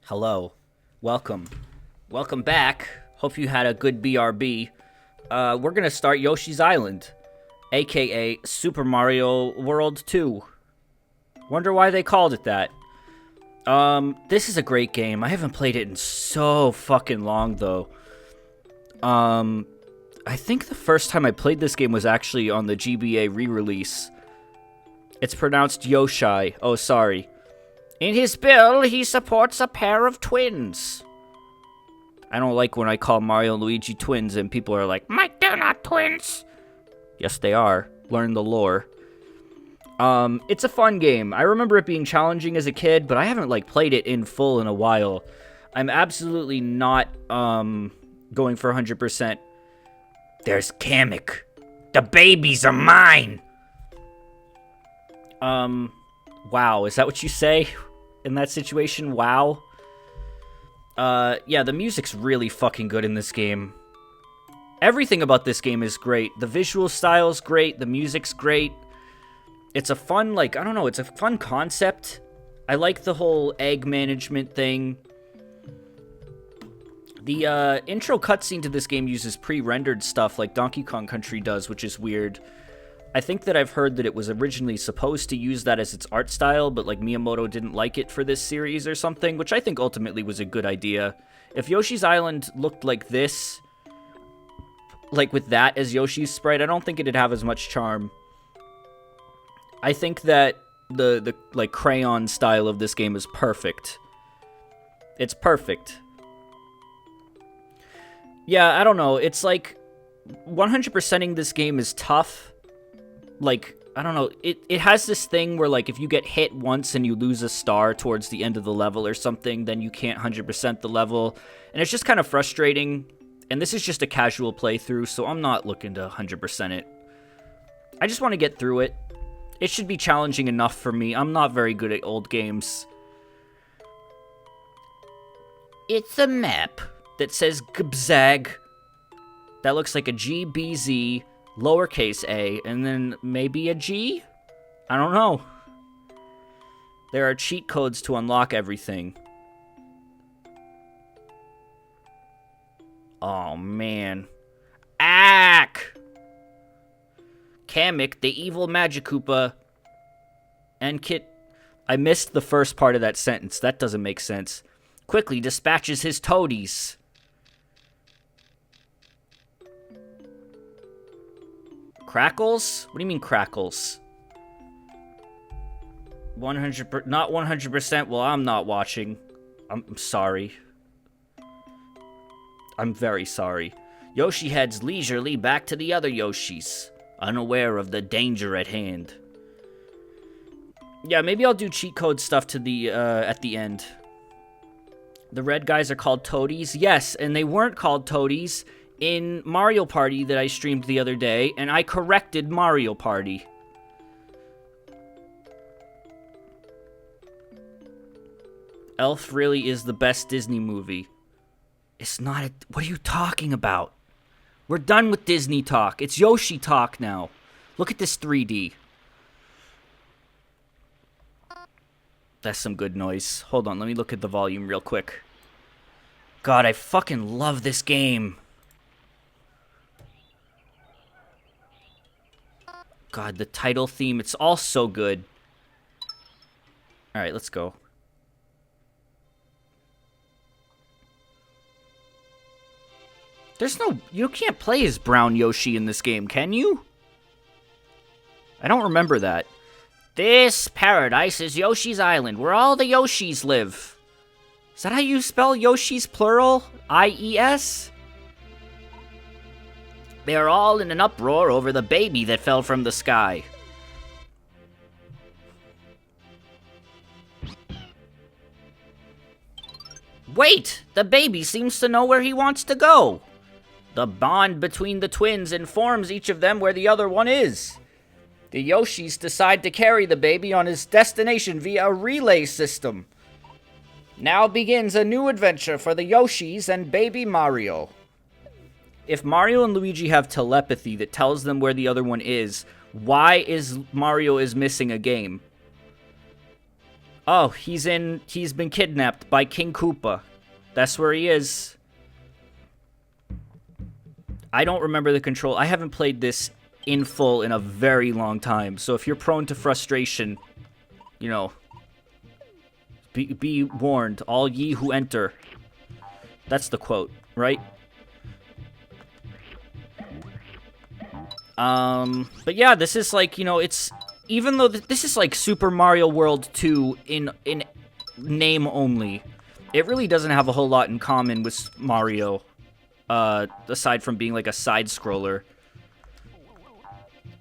Hello. Welcome. Welcome back. Hope you had a good BRB. We're gonna start Yoshi's Island, aka Super Mario World 2. Wonder why they called it that. This is a great game. I haven't played it in so fucking long, though. I think the first time I played this game was actually on the GBA re-release. It's pronounced Yoshi. Oh, sorry. In his bill, he supports a pair of twins. I don't like when I call Mario and Luigi twins and people are like, Mike, they're not twins. Yes, they are. Learn the lore. It's a fun game. I remember it being challenging as a kid, but I haven't, played it in full in a while. I'm absolutely not, going for 100%. There's Kamek. The babies are mine! Wow, is that what you say? In that situation, wow? Yeah, the music's really fucking good in this game. Everything about this game is great. The visual style's great, the music's great. It's a fun, I don't know, it's a fun concept. I like the whole egg management thing. The, intro cutscene to this game uses pre-rendered stuff like Donkey Kong Country does, which is weird. I think that I've heard that it was originally supposed to use that as its art style, but, Miyamoto didn't like it for this series or something, which I think ultimately was a good idea. If Yoshi's Island looked like this, with that as Yoshi's sprite, I don't think it'd have as much charm. I think that the crayon style of this game is perfect. It's perfect. Yeah, I don't know. It's 100%ing this game is tough. I don't know. It has this thing where, if you get hit once and you lose a star towards the end of the level or something, then you can't 100% the level. And it's just kind of frustrating. And this is just a casual playthrough, so I'm not looking to 100% it. I just want to get through it. It should be challenging enough for me. I'm not very good at old games. It's a map that says Gbzag. That looks like a GBZ, lowercase a, and then maybe a G? I don't know. There are cheat codes to unlock everything. Oh, man. Ack! Kamek, the evil Magikoopa, and Kit... I missed the first part of that sentence. That doesn't make sense. Quickly dispatches his toadies. Crackles? What do you mean crackles? 100%, not 100%. Well, I'm not watching. I'm sorry. I'm very sorry. Yoshi heads leisurely back to the other Yoshis, unaware of the danger at hand. Yeah, maybe I'll do cheat code stuff to the at the end. The red guys are called toadies? Yes, and they weren't called toadies in Mario Party that I streamed the other day, and I corrected Mario Party. Elf really is the best Disney movie. It's not a... What are you talking about? We're done with Disney talk. It's Yoshi talk now. Look at this 3D. That's some good noise. Hold on, let me look at the volume real quick. God, I fucking love this game. God, the title theme, it's all so good. Alright, let's go. There's no... You can't play as Brown Yoshi in this game, can you? I don't remember that. This paradise is Yoshi's Island, where all the Yoshis live. Is that how you spell Yoshi's plural? I-E-S? They are all in an uproar over the baby that fell from the sky. Wait! The baby seems to know where he wants to go. The bond between the twins informs each of them where the other one is. The Yoshis decide to carry the baby on his destination via a relay system. Now begins a new adventure for the Yoshis and baby Mario. If Mario and Luigi have telepathy that tells them where the other one is, why is Mario missing a game? Oh, he's been kidnapped by King Koopa. That's where he is. I don't remember the control. I haven't played this in full in a very long time. So if you're prone to frustration, you know, be warned, all ye who enter. That's the quote, right? But yeah, this is like, you know, it's, even though this is like Super Mario World 2 in name only, it really doesn't have a whole lot in common with Mario, aside from being like a side-scroller.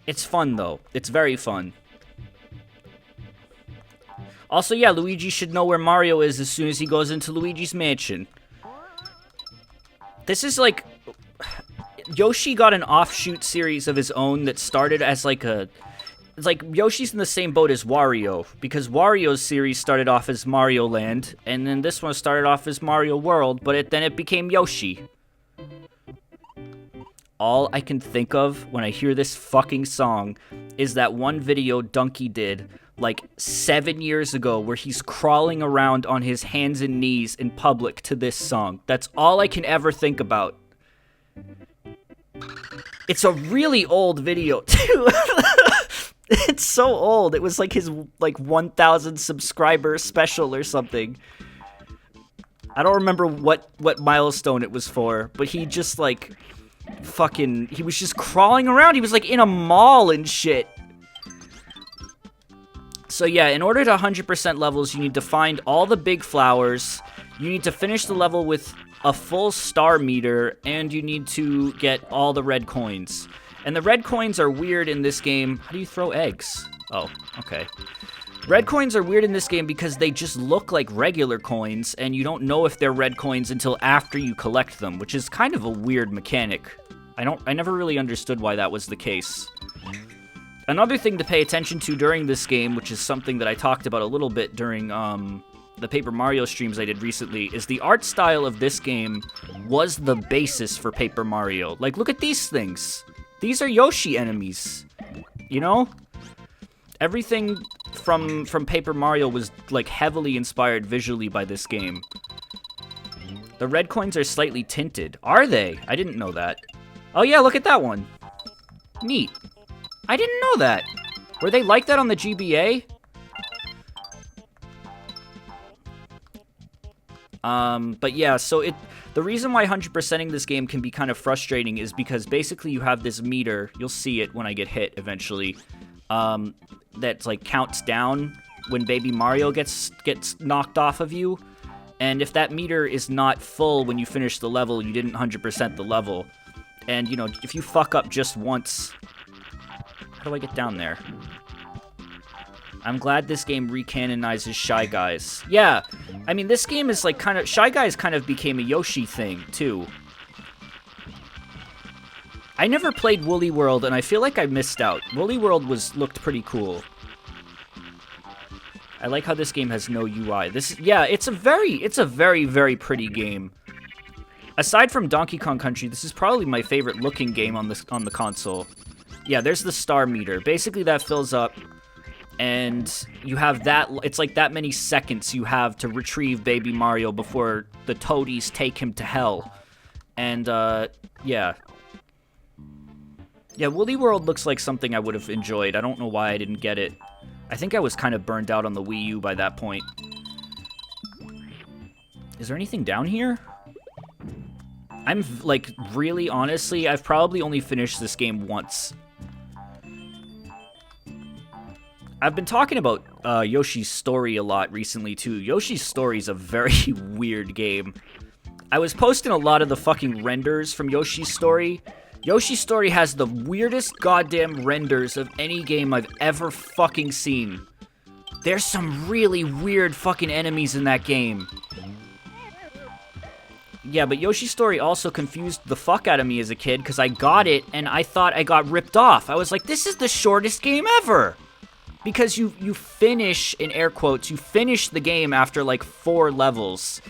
It's fun, though. It's very fun. Also, yeah, Luigi should know where Mario is as soon as he goes into Luigi's Mansion. This is like... Yoshi got an offshoot series of his own that started as like a... It's like Yoshi's in the same boat as Wario, because Wario's series started off as Mario Land, and then this one started off as Mario World, but then it became Yoshi. All I can think of when I hear this fucking song is that one video Donkey did like 7 years ago where he's crawling around on his hands and knees in public to this song. That's all I can ever think about. It's a really old video, too. It's so old. It was like his, like, 1,000 subscriber special or something. I don't remember what milestone it was for, but he just, like, fucking... He was just crawling around. He was, like, in a mall and shit. So, yeah, in order to 100% levels, you need to find all the big flowers. You need to finish the level with a full star meter, and you need to get all the red coins. And the red coins are weird in this game. How do you throw eggs? Oh, okay. Red coins are weird in this game because they just look like regular coins, and you don't know if they're red coins until after you collect them, which is kind of a weird mechanic. I never really understood why that was the case. Another thing to pay attention to during this game, which is something that I talked about a little bit during, the Paper Mario streams I did recently, is the art style of this game was the basis for Paper Mario. Like, look at these things. These are Yoshi enemies, you know? Everything from Paper Mario was, like, heavily inspired visually by this game. The red coins are slightly tinted. Are they? I didn't know that. Oh yeah, look at that one. Neat. I didn't know that. Were they like that on the GBA? But yeah, so the reason why 100%ing this game can be kind of frustrating is because basically you have this meter, you'll see it when I get hit eventually, that like counts down when Baby Mario gets knocked off of you, and if that meter is not full when you finish the level, you didn't 100% the level. And, you know, if you fuck up just once... How do I get down there? I'm glad this game recanonizes Shy Guys. Yeah, I mean, this game is like kind of... Shy Guys kind of became a Yoshi thing, too. I never played Woolly World, and I feel like I missed out. Woolly World looked pretty cool. I like how this game has no UI. Yeah, it's a very, very pretty game. Aside from Donkey Kong Country, this is probably my favorite looking game on the console. Yeah, there's the star meter. Basically, that fills up, and you have that... It's like that many seconds you have to retrieve Baby Mario before the toadies take him to hell. And, yeah. Yeah, Woolly World looks like something I would have enjoyed. I don't know why I didn't get it. I think I was kind of burned out on the Wii U by that point. Is there anything down here? I'm, like, really, honestly, I've probably only finished this game once. I've been talking about Yoshi's Story a lot recently, too. Yoshi's Story is a very weird game. I was posting a lot of the fucking renders from Yoshi's Story. Yoshi's Story has the weirdest goddamn renders of any game I've ever fucking seen. There's some really weird fucking enemies in that game. Yeah, but Yoshi's Story also confused the fuck out of me as a kid, because I got it, and I thought I got ripped off. I was like, this is the shortest game ever! Because you finish, in air quotes, you finish the game after, like, 4 levels.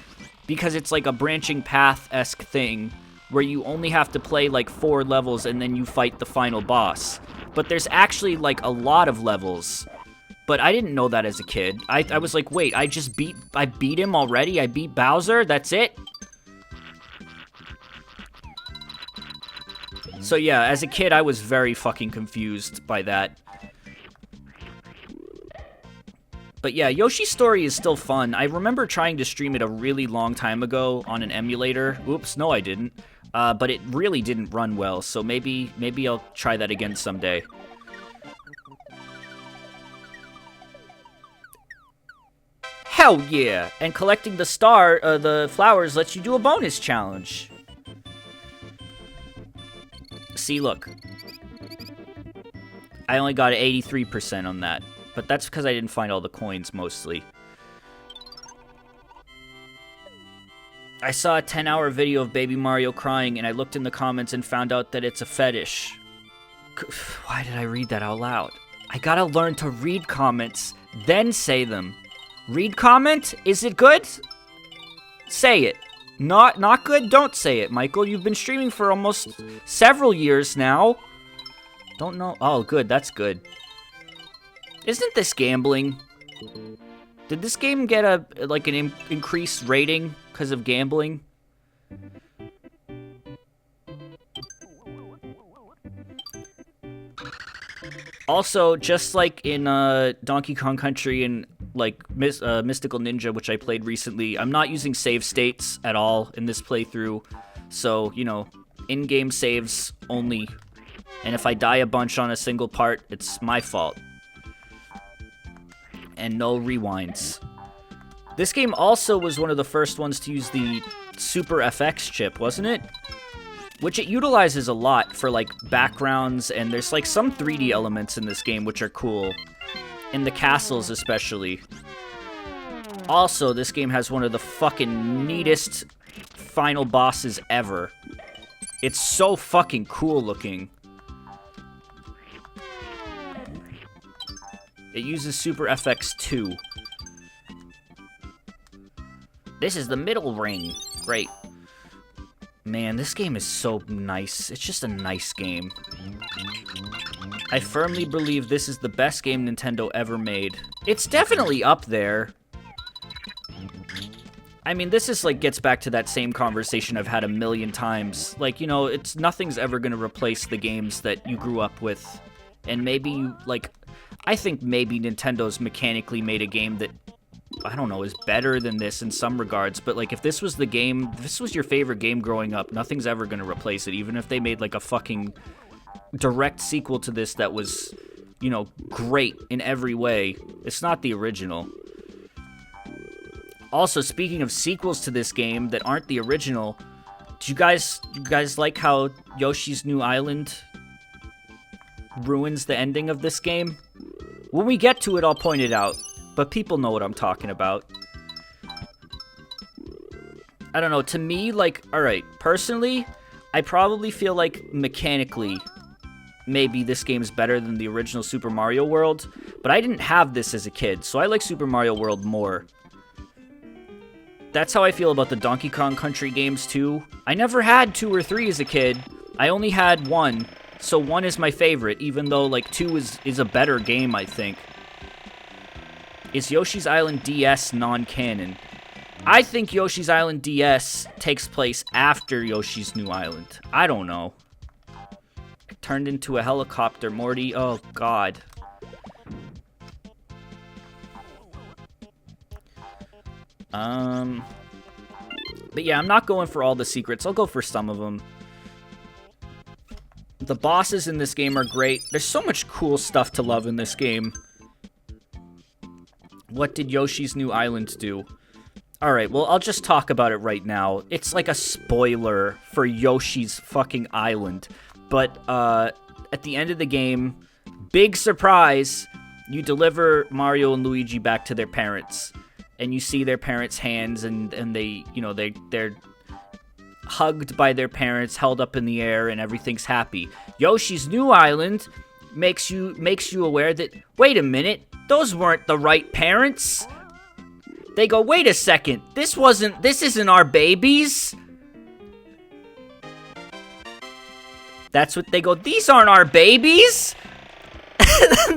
Because it's like a branching path-esque thing, where you only have to play, like, 4 levels, and then you fight the final boss. But there's actually, like, a lot of levels. But I didn't know that as a kid. I was like, wait, I beat him already? I beat Bowser? That's it? So yeah, as a kid, I was very fucking confused by that. But yeah, Yoshi's Story is still fun. I remember trying to stream it a really long time ago on an emulator. Oops, no I didn't. But it really didn't run well, so maybe I'll try that again someday. Hell yeah! And collecting the flowers lets you do a bonus challenge. See, look. I only got 83% on that. But that's because I didn't find all the coins, mostly. I saw a 10-hour video of Baby Mario crying, and I looked in the comments and found out that it's a fetish. Why did I read that out loud? I gotta learn to read comments, then say them. Read comment? Is it good? Say it. Not good? Don't say it, Michael. You've been streaming for almost several years now. Don't know. Oh, good. That's good. Isn't this gambling? Did this game get an increased rating because of gambling? Also, just like in Donkey Kong Country and like Mystical Ninja, which I played recently, I'm not using save states at all in this playthrough. So, you know, in-game saves only. And if I die a bunch on a single part, it's my fault. And no rewinds. This game also was one of the first ones to use the Super FX chip, wasn't it? Which it utilizes a lot for, like, backgrounds, and there's, like, some 3D elements in this game which are cool. In the castles, especially. Also, this game has one of the fucking neatest final bosses ever. It's so fucking cool looking. It uses Super FX 2. This is the middle ring. Great. Man, this game is so nice. It's just a nice game. I firmly believe this is the best game Nintendo ever made. It's definitely up there. I mean, this is like gets back to that same conversation I've had a million times. Like, you know, nothing's ever gonna replace the games that you grew up with. And maybe I think maybe Nintendo's mechanically made a game that, I don't know, is better than this in some regards, but like if this was the game, if this was your favorite game growing up, nothing's ever gonna replace it, even if they made like a fucking direct sequel to this that was, you know, great in every way. It's not the original. Also, speaking of sequels to this game that aren't the original, do you guys like how Yoshi's New Island ruins the ending of this game? When we get to it, I'll point it out. But people know what I'm talking about. I don't know, to me, like, alright, personally, I probably feel like mechanically, maybe this game is better than the original Super Mario World, but I didn't have this as a kid, so I like Super Mario World more. That's how I feel about the Donkey Kong Country games, too. I never had 2 or 3 as a kid. I only had 1, so 1 is my favorite, even though, like, 2 is a better game, I think. Is Yoshi's Island DS non-canon? I think Yoshi's Island DS takes place after Yoshi's New Island. I don't know. Turned into a helicopter, Morty. Oh, God. But yeah, I'm not going for all the secrets. I'll go for some of them. The bosses in this game are great. There's so much cool stuff to love in this game. What did Yoshi's New Island do? Alright, well, I'll just talk about it right now. It's like a spoiler for Yoshi's fucking Island. But, at the end of the game, big surprise, you deliver Mario and Luigi back to their parents. And you see their parents' hands, and they, you know, they're hugged by their parents, held up in the air, and everything's happy. Yoshi's New Island makes you aware that, wait a minute, those weren't the right parents. They go, wait a second, this isn't our babies. That's what they go, these aren't our babies.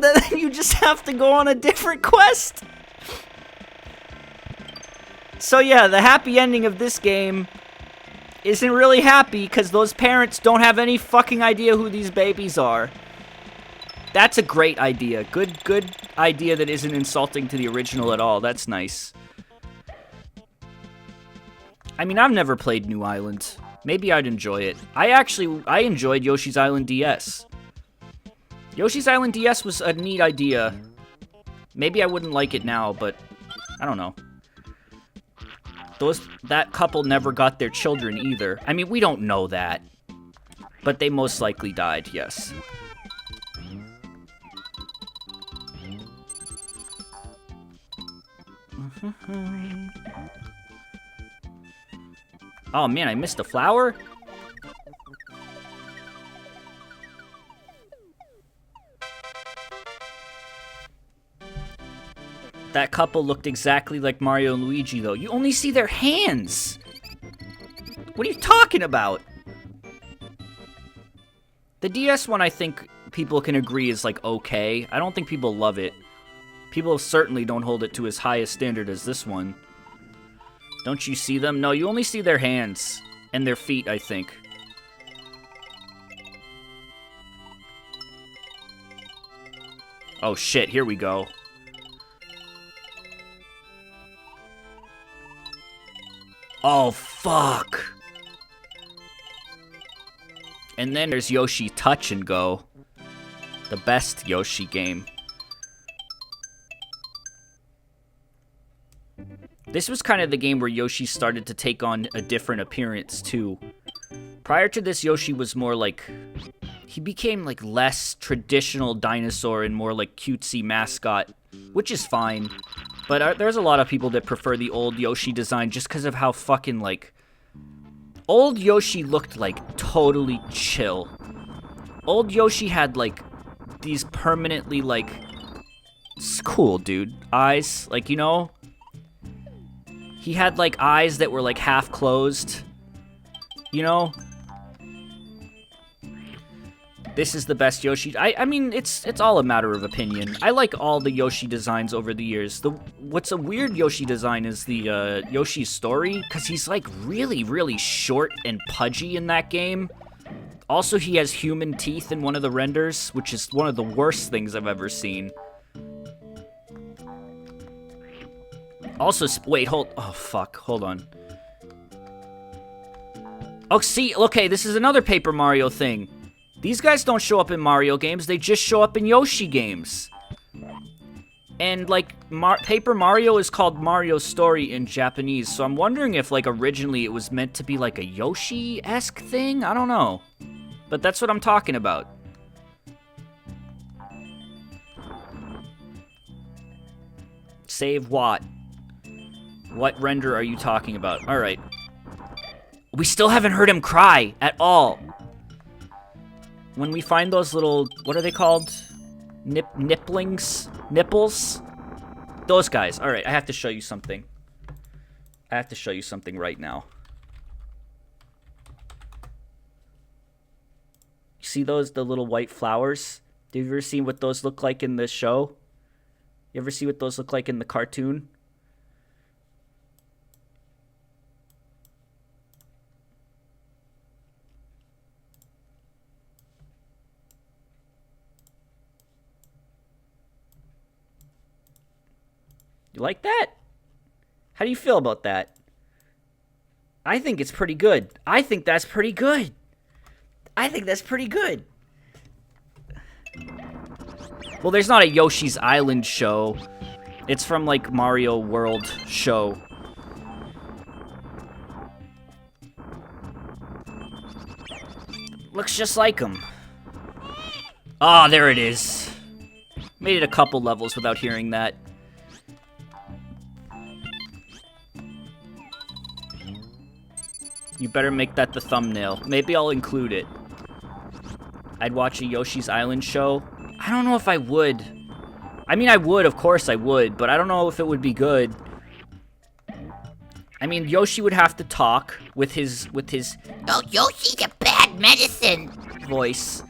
then you just have to go on a different quest. So yeah, the happy ending of this game isn't really happy because those parents don't have any fucking idea who these babies are. That's a great idea. Good idea that isn't insulting to the original at all. That's nice. I mean, I've never played New Island. Maybe I'd enjoy it. I enjoyed Yoshi's Island DS. Yoshi's Island DS was a neat idea. Maybe I wouldn't like it now, but I don't know. That couple never got their children either. I mean, we don't know that. But they most likely died, yes. Oh man, I missed a flower? That couple looked exactly like Mario and Luigi, though. You only see their hands! What are you talking about? The DS one, I think people can agree is, like, okay. I don't think people love it. People certainly don't hold it to as high a standard as this one. Don't you see them? No, you only see their hands. And their feet, I think. Oh shit, here we go. Oh, fuck. And then there's Yoshi Touch and Go. The best Yoshi game. This was kind of the game where Yoshi started to take on a different appearance, too. Prior to this, Yoshi was more like... He became, like, less traditional dinosaur and more, like, cutesy mascot, which is fine. But there's a lot of people that prefer the old Yoshi design just because of how fucking, like... Old Yoshi looked, like, totally chill. Old Yoshi had, like, these permanently, like... It's cool, dude. Eyes, like, you know... He had, like, eyes that were, like, half closed. You know? This is the best Yoshi. I mean, it's all a matter of opinion. I like all the Yoshi designs over the years. What's a weird Yoshi design is the Yoshi's story, because he's, like, really, really short and pudgy in that game. Also, he has human teeth in one of the renders, which is one of the worst things I've ever seen. Also, wait, oh, fuck, hold on. Oh, see, okay, this is another Paper Mario thing. These guys don't show up in Mario games, they just show up in Yoshi games. And, like, Paper Mario is called Mario Story in Japanese, so I'm wondering if, like, originally it was meant to be, like, a Yoshi-esque thing? I don't know. But that's what I'm talking about. Save what? What render are you talking about? Alright. We still haven't heard him cry at all. When we find those little, what are they called? Nipplings? Nipples? Those guys. Alright, I have to show you something. I have to show you something right now. You see those, the little white flowers? Have you ever seen what those look like in the show? You ever see what those look like in the cartoon? You like that? How do you feel about that? I think it's pretty good. I think that's pretty good. I think that's pretty good. Well, there's not a Yoshi's Island show. It's from, like, Mario World show. Looks just like him. Ah, there it is. Made it a couple levels without hearing that. You better make that the thumbnail. Maybe I'll include it. I'd watch a Yoshi's Island show. I don't know if I would. I mean, I would, of course I would, but I don't know if it would be good. I mean, Yoshi would have to talk with his "Oh, Yoshi's a bad medicine" voice.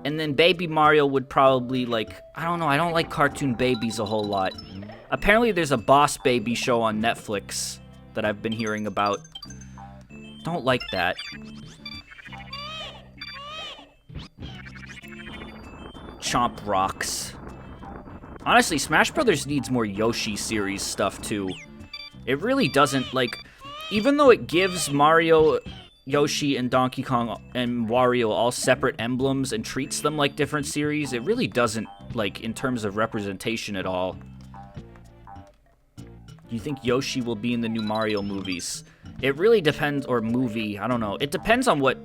And then Baby Mario would probably, like, I don't know, I don't like cartoon babies a whole lot. Apparently there's a Boss Baby show on Netflix that I've been hearing about. Don't like that. Chomp rocks. Honestly, Smash Brothers needs more Yoshi series stuff, too. It really doesn't, like, even though it gives Mario, Yoshi, and Donkey Kong and Wario all separate emblems and treats them like different series, it really doesn't, like, in terms of representation at all. Do you think Yoshi will be in the new Mario movies? It really depends, or movie, I don't know. It depends on what,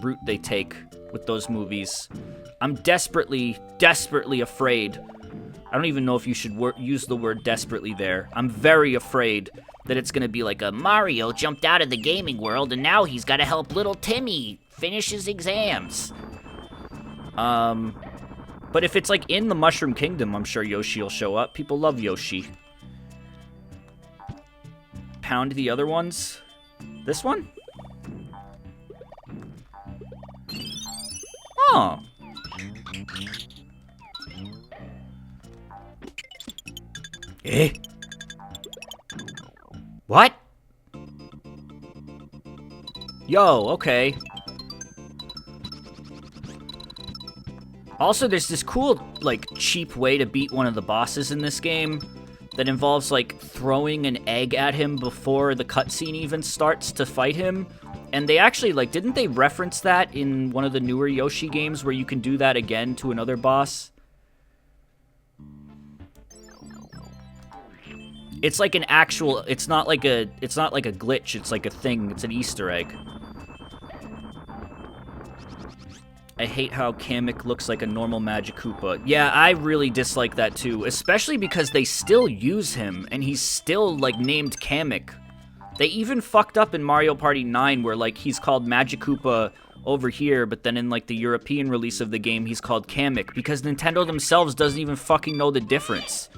route they take with those movies. I'm desperately, desperately afraid. I don't even know if you should use the word desperately there. I'm very afraid that it's gonna be like a Mario jumped out of the gaming world and now he's gotta help little Timmy finish his exams. But if it's like in the Mushroom Kingdom, I'm sure Yoshi will show up. People love Yoshi. Pound the other ones. This one? Oh. Eh? What? Yo, okay. Also, there's this cool, like, cheap way to beat one of the bosses in this game that involves, like, throwing an egg at him before the cutscene even starts to fight him. And they actually, like, didn't they reference that in one of the newer Yoshi games where you can do that again to another boss? It's like an actual, it's not like a glitch, it's like a thing, it's an Easter egg. I hate how Kamek looks like a normal Magic Koopa. Yeah, I really dislike that too, especially because they still use him, and he's still, like, named Kamek. They even fucked up in Mario Party 9 where, like, he's called Magic Koopa over here, but then in, like, the European release of the game, he's called Kamek, because Nintendo themselves doesn't even fucking know the difference.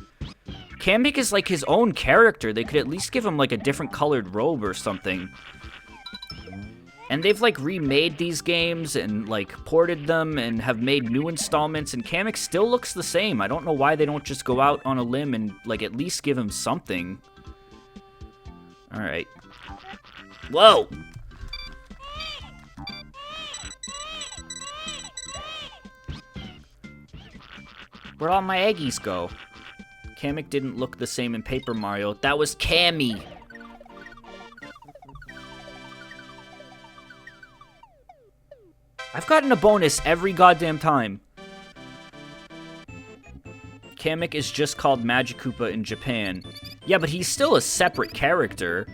Kamek is, like, his own character. They could at least give him, like, a different colored robe or something. And they've, like, remade these games and, like, ported them and have made new installments, and Kamek still looks the same. I don't know why they don't just go out on a limb and, like, at least give him something. Alright. Whoa! Where'd all my eggies go? Kamek didn't look the same in Paper Mario. That was Cammy! I've gotten a bonus every goddamn time. Kamek is just called Magic Koopa in Japan. Yeah, but he's still a separate character.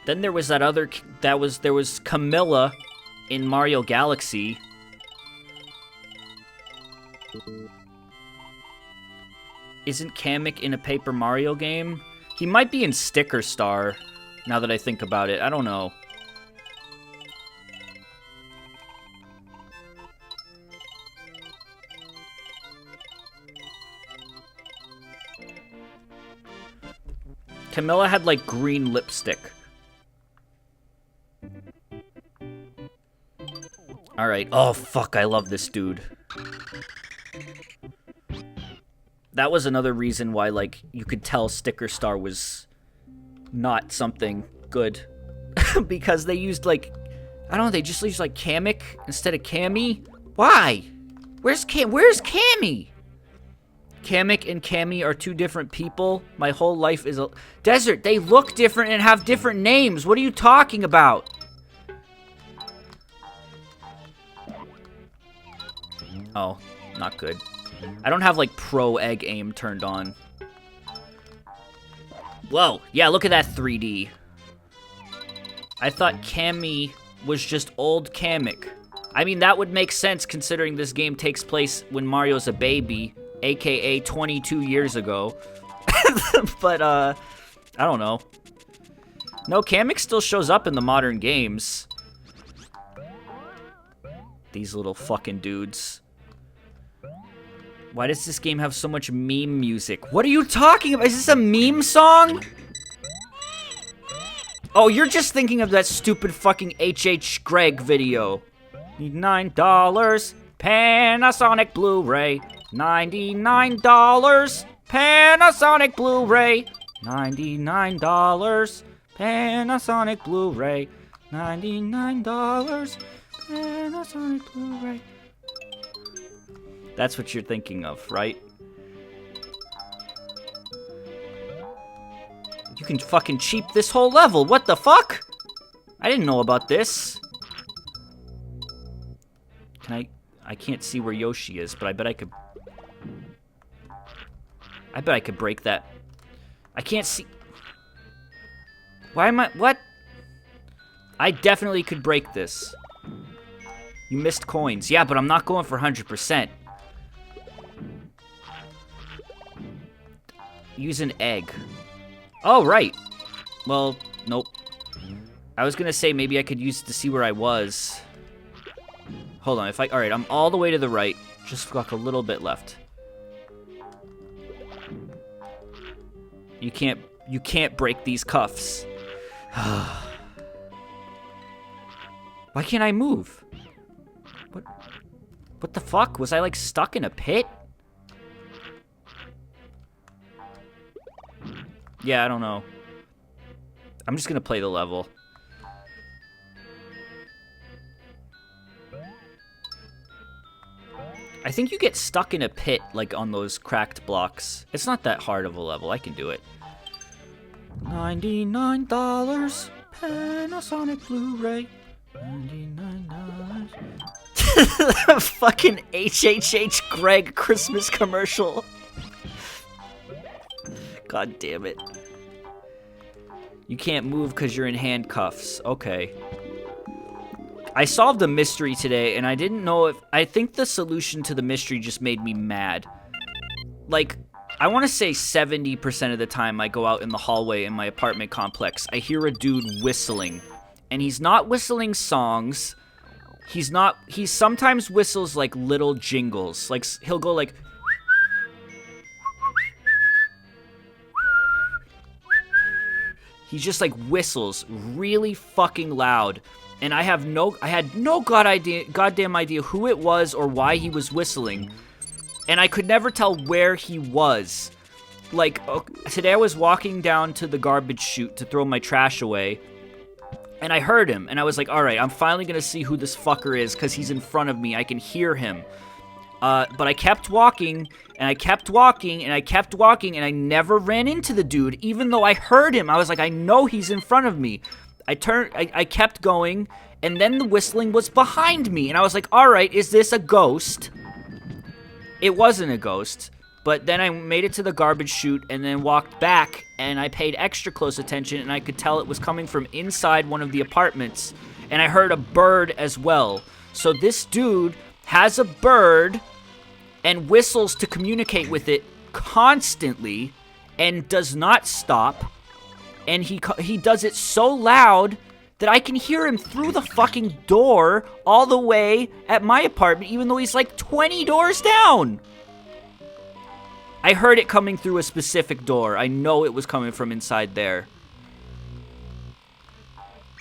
Then there was that other, there was Camilla in Mario Galaxy. Isn't Kamek in a Paper Mario game? He might be in Sticker Star, now that I think about it. I don't know. Camilla had, like, green lipstick. Alright. Oh, fuck, I love this dude. That was another reason why, like, you could tell Sticker Star was not something good. Because they used, like, I don't know, they just used, like, Kamek instead of Cammy? Why? Where's Cammy? Kamek and Cammy are two different people. My whole life is a... Desert, they look different and have different names. What are you talking about? Oh, not good. I don't have, like, pro egg aim turned on. Whoa, yeah, look at that 3D. I thought Cammy was just old Kamek. I mean, that would make sense considering this game takes place when Mario's a baby, aka 22 years ago. But, I don't know. No, Kamek still shows up in the modern games. These little fucking dudes. Why does this game have so much meme music? What are you talking about? Is this a meme song? Oh, you're just thinking of that stupid fucking H.H. Gregg video. Need $9. Panasonic Blu-ray. $99. Panasonic Blu-ray. $99. Panasonic Blu-ray. $99. Panasonic Blu-ray. That's what you're thinking of, right? You can fucking cheap this whole level. What the fuck? I didn't know about this. I can't see where Yoshi is, but I bet I could break that. I can't see. Why am I, what? I definitely could break this. You missed coins. Yeah, but I'm not going for 100%. Use an egg. Oh, right. Well, nope. I was gonna say maybe I could use it to see where I was. Hold on, alright, I'm all the way to the right. Just got a little bit left. You can't break these cuffs. Why can't I move? What the fuck? Was I like stuck in a pit? Yeah, I don't know. I'm just gonna play the level. I think you get stuck in a pit, like, on those cracked blocks. It's not that hard of a level. I can do it. $99. Panasonic Blu-ray. $99. Fucking H.H. Gregg Christmas commercial. God damn it. You can't move because you're in handcuffs. Okay. I solved a mystery today, and I didn't know if... I think the solution to the mystery just made me mad. Like, I want to say 70% of the time I go out in the hallway in my apartment complex, I hear a dude whistling. And he's not whistling songs. He sometimes whistles, like, little jingles. Like, he'll go, like... He just, like, whistles really fucking loud. And I had no goddamn idea who it was or why he was whistling. And I could never tell where he was. Like, today I was walking down to the garbage chute to throw my trash away. And I heard him. And I was like, alright, I'm finally gonna see who this fucker is, because he's in front of me. I can hear him. But I kept walking, and I kept walking, and I kept walking, and I never ran into the dude, even though I heard him. I was like, I know he's in front of me. I kept going, and then the whistling was behind me, and I was like, alright, is this a ghost? It wasn't a ghost, but then I made it to the garbage chute, and then walked back, and I paid extra close attention, and I could tell it was coming from inside one of the apartments, and I heard a bird as well. So this dude has a bird, and whistles to communicate with it constantly, and does not stop. And he does it so loud that I can hear him through the fucking door all the way at my apartment, even though he's like 20 doors down. I heard it coming through a specific door. I know it was coming from inside there.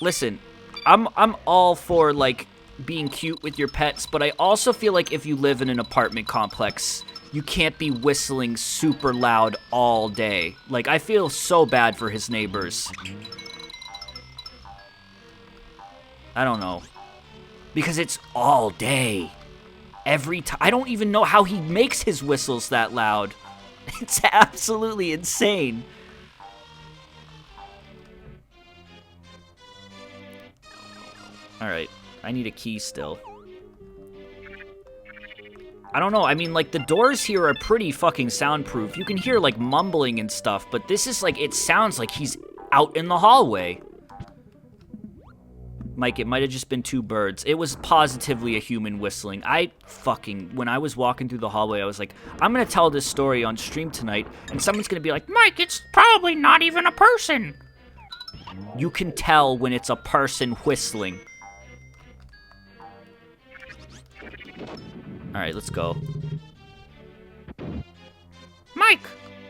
Listen, I'm all for, like, being cute with your pets, but I also feel like if you live in an apartment complex, you can't be whistling super loud all day. Like, I feel so bad for his neighbors. I don't know. Because it's all day. Every time. I don't even know how he makes his whistles that loud. It's absolutely insane. Alright. I need a key still. I don't know, I mean, like, the doors here are pretty fucking soundproof. You can hear, like, mumbling and stuff, but this is, like, it sounds like he's out in the hallway. Mike, it might have just been two birds. It was positively a human whistling. When I was walking through the hallway, I was like, I'm gonna tell this story on stream tonight, and someone's gonna be like, Mike, it's probably not even a person. You can tell when it's a person whistling. Alright, let's go. Mike,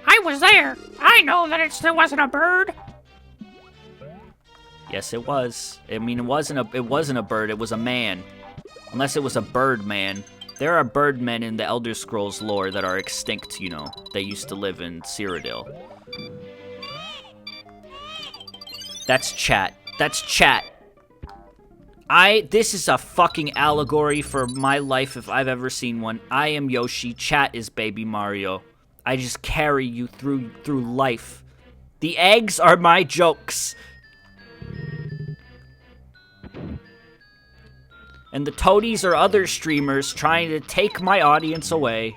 I was there. I know that it still wasn't a bird. Yes, it was. I mean, it wasn't a bird, it was a man. Unless it was a bird man. There are bird men in the Elder Scrolls lore that are extinct, you know. They used to live in Cyrodiil. That's chat. That's chat. This is a fucking allegory for my life if I've ever seen one. I am Yoshi, chat is Baby Mario. I just carry you through life. The eggs are my jokes. And the toadies are other streamers trying to take my audience away.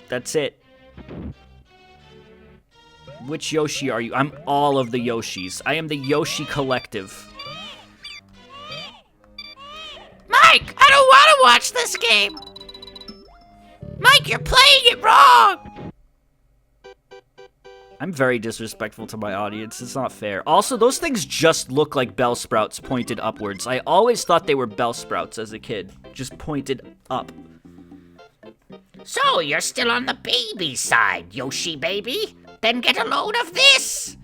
That's it. Which Yoshi are you? I'm all of the Yoshis. I am the Yoshi Collective. Mike, I don't want to watch this game. Mike, you're playing it wrong. I'm very disrespectful to my audience. It's not fair. Also, those things just look like bell sprouts pointed upwards. I always thought they were bell sprouts as a kid. Just pointed up. So, you're still on the baby side, Yoshi baby? Then get a load of this!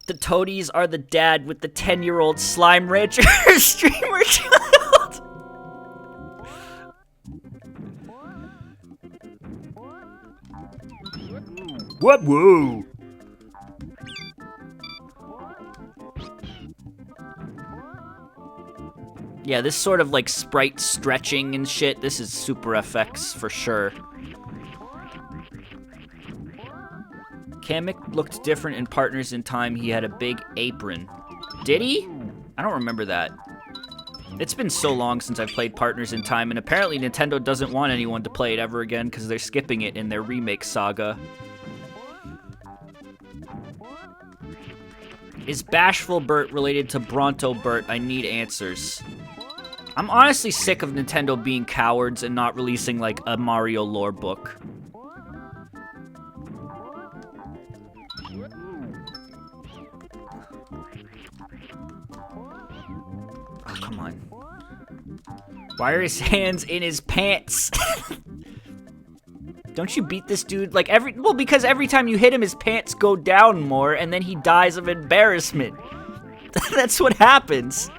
The toadies are the dad with the 10-year-old Slime Rancher streamer child. What? Whoa. Yeah, this sort of like sprite stretching and shit, this is Super FX for sure. Kamek looked different in Partners in Time. He had a big apron. Did he? I don't remember that. It's been so long since I've played Partners in Time, and apparently Nintendo doesn't want anyone to play it ever again because they're skipping it in their remake saga. Is Bashful Bert related to Bronto Bert? I need answers. I'm honestly sick of Nintendo being cowards and not releasing, like, a Mario lore book. Oh, come on. Why are his hands in his pants? Don't you beat this dude? Like, because every time you hit him, his pants go down more, and then he dies of embarrassment. That's what happens.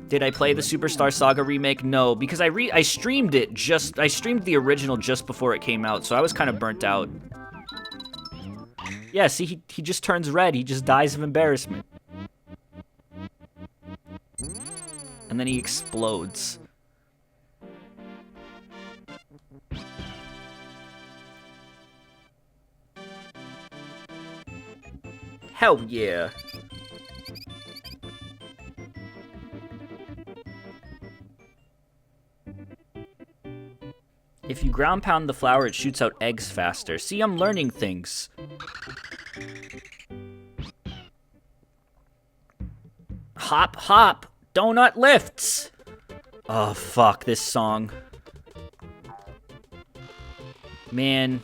Did I play the Superstar Saga remake? No, because I streamed it I streamed the original just before it came out, so I was kind of burnt out. Yeah, see, he just turns red, he just dies of embarrassment. And then he explodes. Hell yeah. If you ground pound the flour, it shoots out eggs faster. See, I'm learning things. Hop, hop, donut lifts. Oh, fuck, this song. Man.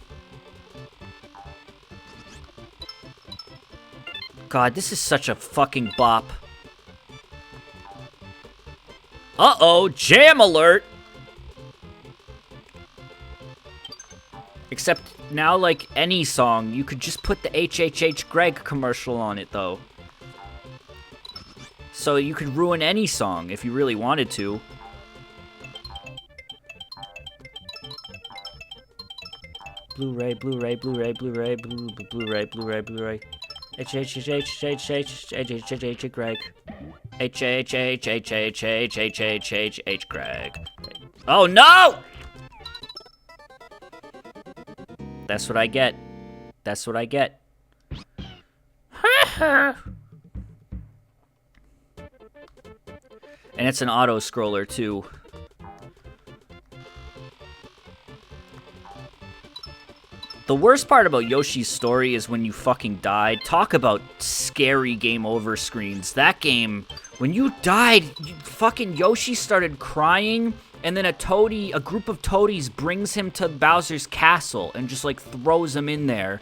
God, this is such a fucking bop. Uh-oh, jam alert! Except now, like any song, you could just put the HHH Greg commercial on it, though. So you could ruin any song if you really wanted to. Blu-ray, Blu-ray, Blu-ray, Blu-ray, Blu-ray, Blu-ray, Blu-ray. HHHH Greg. HHHH Greg. Oh no! That's what I get. That's what I get. And it's an auto-scroller, too. The worst part about Yoshi's story is when you fucking died. Talk about scary game over screens. That game, when you died, fucking Yoshi started crying, And then a group of toadies brings him to Bowser's castle and just, like, throws him in there.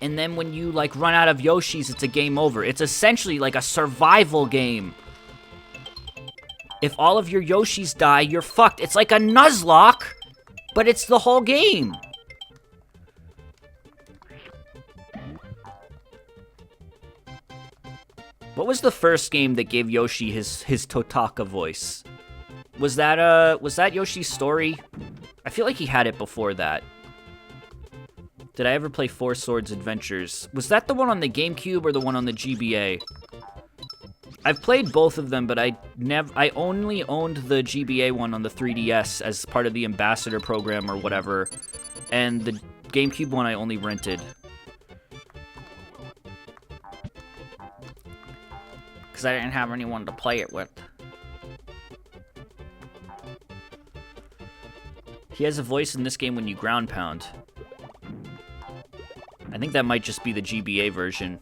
And then when you, like, run out of Yoshis, it's a game over. It's essentially like a survival game. If all of your Yoshis die, you're fucked. It's like a Nuzlocke, but it's the whole game. What was the first game that gave Yoshi his Totaka voice? Was that Yoshi's Story? I feel like he had it before that. Did I ever play Four Swords Adventures? Was that the one on the GameCube or the one on the GBA? I've played both of them, but I only owned the GBA one on the 3DS as part of the Ambassador program or whatever, and the GameCube one I only rented. Because I didn't have anyone to play it with. He has a voice in this game when you ground pound. I think that might just be the GBA version.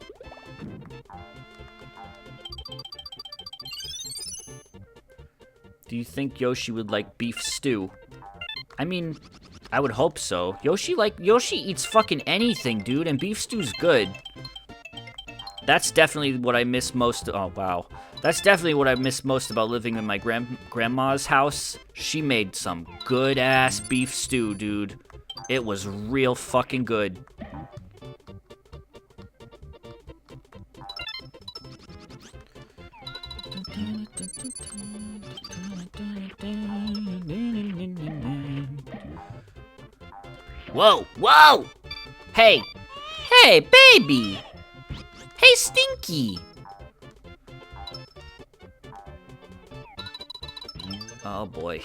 Do you think Yoshi would like beef stew? I mean, I would hope so. Yoshi eats fucking anything, dude, and beef stew's good. That's definitely what I miss most. Oh, wow. That's definitely what I miss most about living in my grandma's house. She made some good-ass beef stew, dude. It was real fucking good. Whoa, whoa! Hey! Hey, baby! Hey, Stinky! Oh, boy.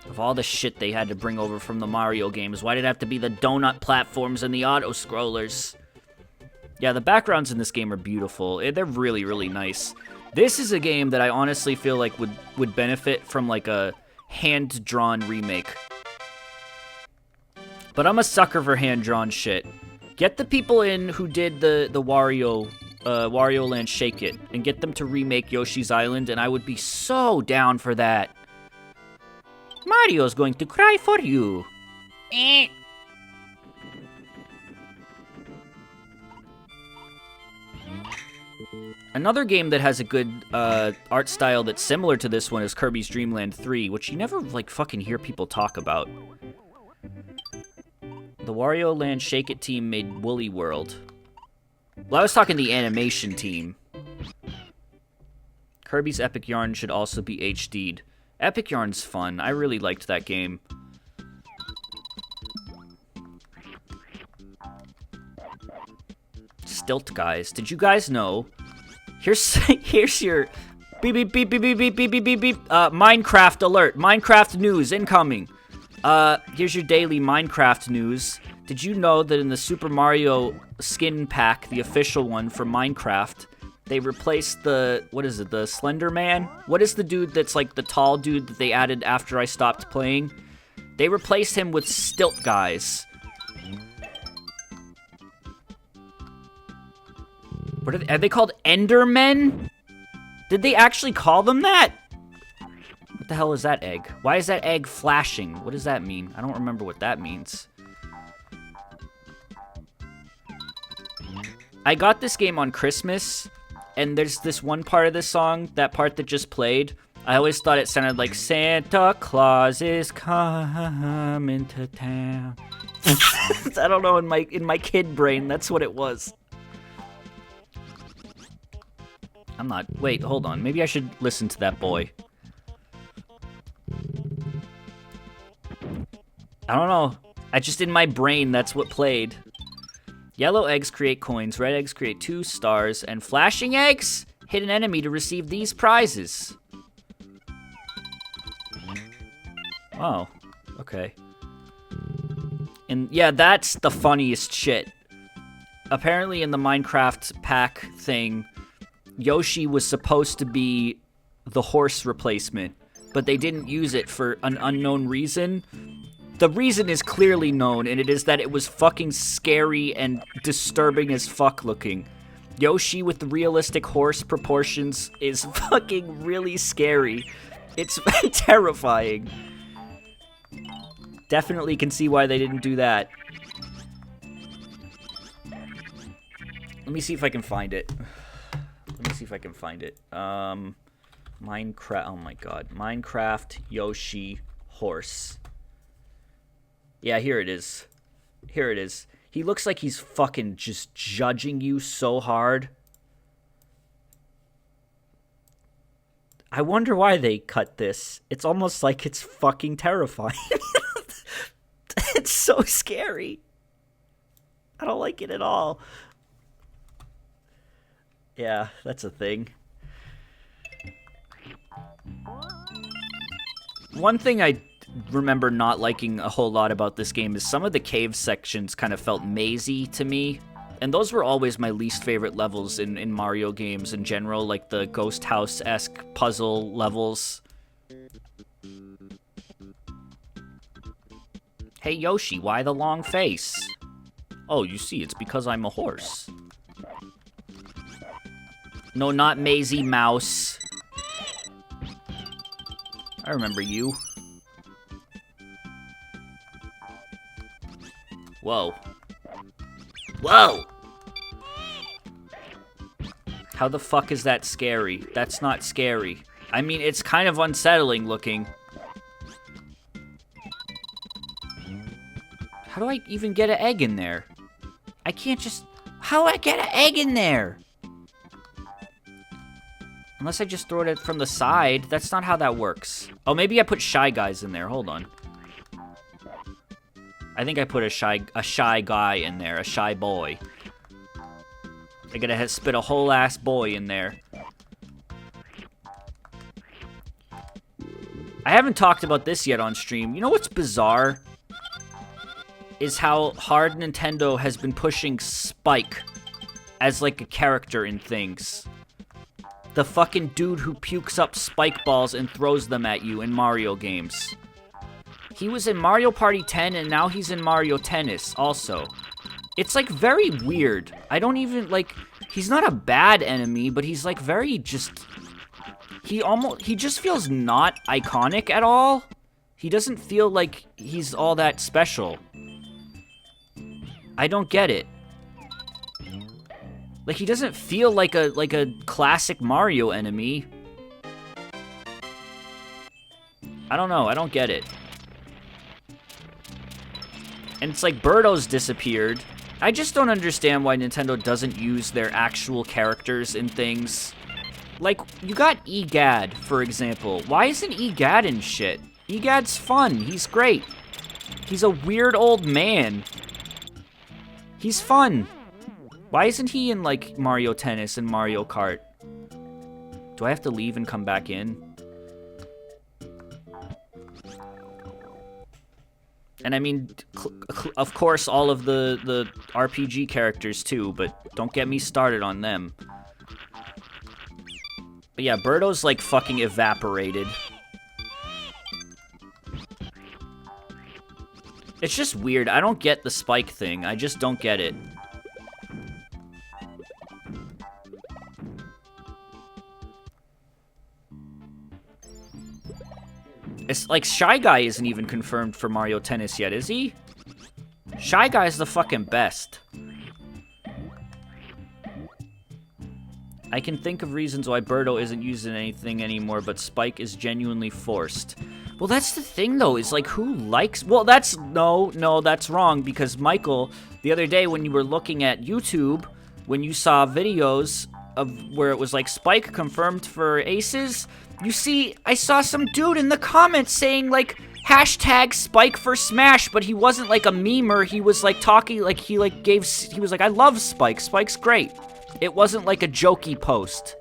Of all the shit they had to bring over from the Mario games, why did it have to be the donut platforms and the auto-scrollers? Yeah, the backgrounds in this game are beautiful. They're really, really nice. This is a game that I honestly feel like would benefit from, like, a hand-drawn remake. But I'm a sucker for hand-drawn shit. Get the people in who did the Wario Land Shake It, and get them to remake Yoshi's Island, and I would be so down for that. Mario's going to cry for you. Another game that has a good art style that's similar to this one is Kirby's Dream Land 3, which you never, like, fucking hear people talk about. The Wario Land Shake It team made Woolly World. Well, I was talking the animation team. Kirby's Epic Yarn should also be HD'd. Epic Yarn's fun. I really liked that game. Stilt guys. Did you guys know? Here's your beep beep beep beep beep beep beep beep beep beep. Minecraft alert. Minecraft news incoming. Here's your daily Minecraft news. Did you know that in the Super Mario skin pack, the official one for Minecraft, they replaced the Slender Man? What is the dude that's like the tall dude that they added after I stopped playing? They replaced him with Stilt guys. Are they called Endermen? Did they actually call them that? What the hell is that egg? Why is that egg flashing? What does that mean? I don't remember what that means. I got this game on Christmas, and there's this one part of this song, that part that just played. I always thought it sounded like Santa Claus is coming to town. I don't know, in my kid brain, that's what it was. I'm not. Wait, hold on. Maybe I should listen to that boy. I don't know. In my brain, that's what played. Yellow eggs create coins, red eggs create 2 stars, and flashing eggs hit an enemy to receive these prizes. Oh, okay. And yeah, that's the funniest shit. Apparently in the Minecraft pack thing, Yoshi was supposed to be the horse replacement, but they didn't use it for an unknown reason. The reason is clearly known, and it is that it was fucking scary and disturbing as fuck looking. Yoshi with the realistic horse proportions is fucking really scary. It's terrifying. Definitely can see why they didn't do that. Let me see if I can find it. Minecraft. Oh my god. Minecraft Yoshi horse. Yeah, here it is. Here it is. He looks like he's fucking just judging you so hard. I wonder why they cut this. It's almost like it's fucking terrifying. It's so scary. I don't like it at all. Yeah, that's a thing. One thing I remember not liking a whole lot about this game is some of the cave sections kind of felt mazy to me. And those were always my least favorite levels in Mario games in general, like the Ghost House-esque puzzle levels. Hey Yoshi, why the long face? Oh, you see, it's because I'm a horse. No, not Maisie Mouse. I remember you. Whoa. Whoa! How the fuck is that scary? That's not scary. I mean, it's kind of unsettling looking. How do I even get an egg in there? I can't just... How do I get an egg in there? Unless I just throw it from the side. That's not how that works. Oh, maybe I put Shy Guys in there. Hold on. I think I put a shy guy in there. A shy boy. I gotta spit a whole ass boy in there. I haven't talked about this yet on stream. You know what's bizarre? Is how hard Nintendo has been pushing Spike as like a character in things. The fucking dude who pukes up spike balls and throws them at you in Mario games. He was in Mario Party 10 and now he's in Mario Tennis also. It's like very weird. I don't even like, he's not a bad enemy, but he's like very just, he just feels not iconic at all. He doesn't feel like he's all that special. I don't get it. Like, he doesn't feel like a classic Mario enemy. I don't know, I don't get it. And it's like Birdo's disappeared. I just don't understand why Nintendo doesn't use their actual characters in things. Like, you got Egad, for example. Why isn't Egad in shit? Egad's fun, he's great. He's a weird old man. He's fun. Why isn't he in, like, Mario Tennis and Mario Kart? Do I have to leave and come back in? And I mean, of course, all of the RPG characters too, but don't get me started on them. But yeah, Birdo's, like, fucking evaporated. It's just weird. I don't get the Spike thing. I just don't get it. It's like Shy Guy isn't even confirmed for Mario Tennis yet, is he? Shy Guy's the fucking best. I can think of reasons why Birdo isn't using anything anymore, but Spike is genuinely forced. Well, that's the thing, though, is, like, who likes... Well, that's... No, that's wrong, because, Michael, the other day when you were looking at YouTube, when you saw videos of where it was, like, Spike confirmed for Aces, you see, I saw some dude in the comments saying, like, hashtag Spike for Smash, but he wasn't, like, a memer. He was, like, talking, like, he was like, I love Spike. Spike's great. It wasn't, like, a jokey post.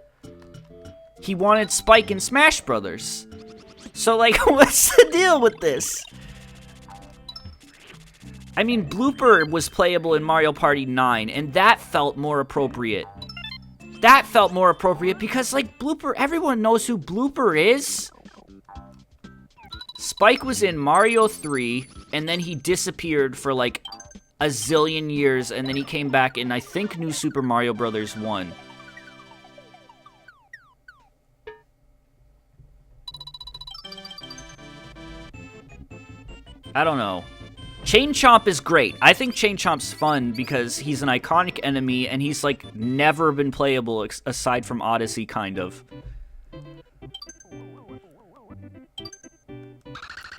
He wanted Spike in Smash Brothers. So, like, what's the deal with this? I mean, Blooper was playable in Mario Party 9, and that felt more appropriate. That felt more appropriate because, like, Blooper, everyone knows who Blooper is. Spike was in Mario 3, and then he disappeared for, like, a zillion years, and then he came back in, I think, New Super Mario Bros. 1. I don't know. Chain Chomp is great. I think Chain Chomp's fun because he's an iconic enemy, and he's, like, never been playable aside from Odyssey, kind of.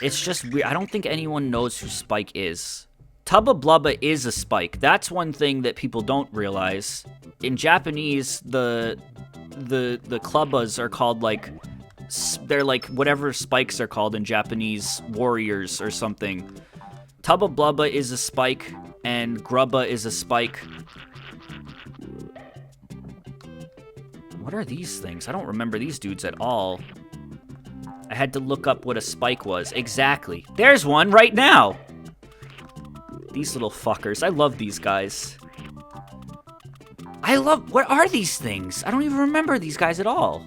It's just weird. I don't think anyone knows who Spike is. Tubba Blubba is a Spike. That's one thing that people don't realize. In Japanese, the Clubbas are called, like, they're like whatever spikes are called in Japanese, warriors or something. Tubba Blubba is a Spike, and Grubba is a Spike. What are these things? I don't remember these dudes at all. I had to look up what a Spike was. Exactly. There's one right now! These little fuckers. I love these guys. What are these things? I don't even remember these guys at all.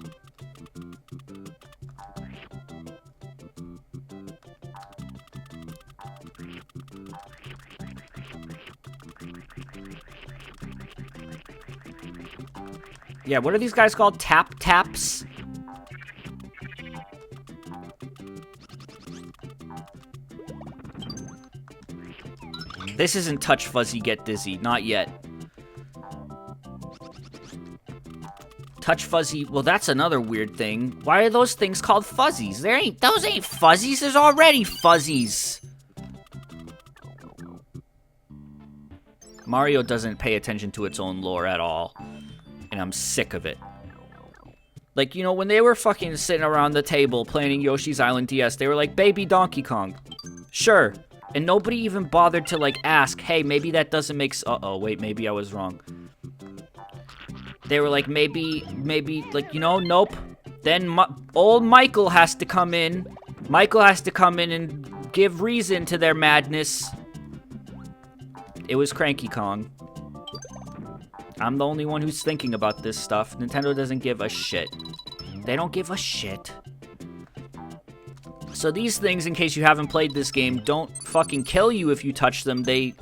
Yeah, what are these guys called? Tap Taps? This isn't Touch Fuzzy Get Dizzy. Not yet. Touch Fuzzy... Well, that's another weird thing. Why are those things called fuzzies? Those ain't fuzzies. There's already fuzzies. Mario doesn't pay attention to its own lore at all. And I'm sick of it. Like, you know, when they were fucking sitting around the table playing Yoshi's Island DS, they were like, Baby Donkey Kong. Sure. And nobody even bothered to, like, ask, hey, maybe that doesn't make uh-oh, wait, maybe I was wrong. They were like, maybe, like, you know, nope. Then old Michael has to come in. Michael has to come in and give reason to their madness. It was Cranky Kong. I'm the only one who's thinking about this stuff. Nintendo doesn't give a shit. They don't give a shit. So these things, in case you haven't played this game, don't fucking kill you if you touch them. They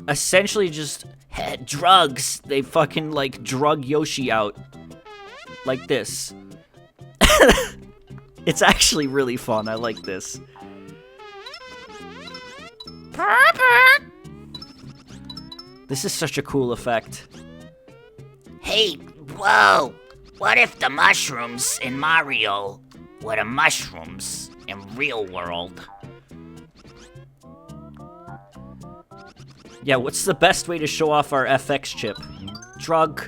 essentially just drugs. They fucking, like, drug Yoshi out. Like this. It's actually really fun. I like this. This is such a cool effect. Hey, whoa! What if the mushrooms in Mario were the mushrooms in real world? Yeah, what's the best way to show off our FX chip? Drug.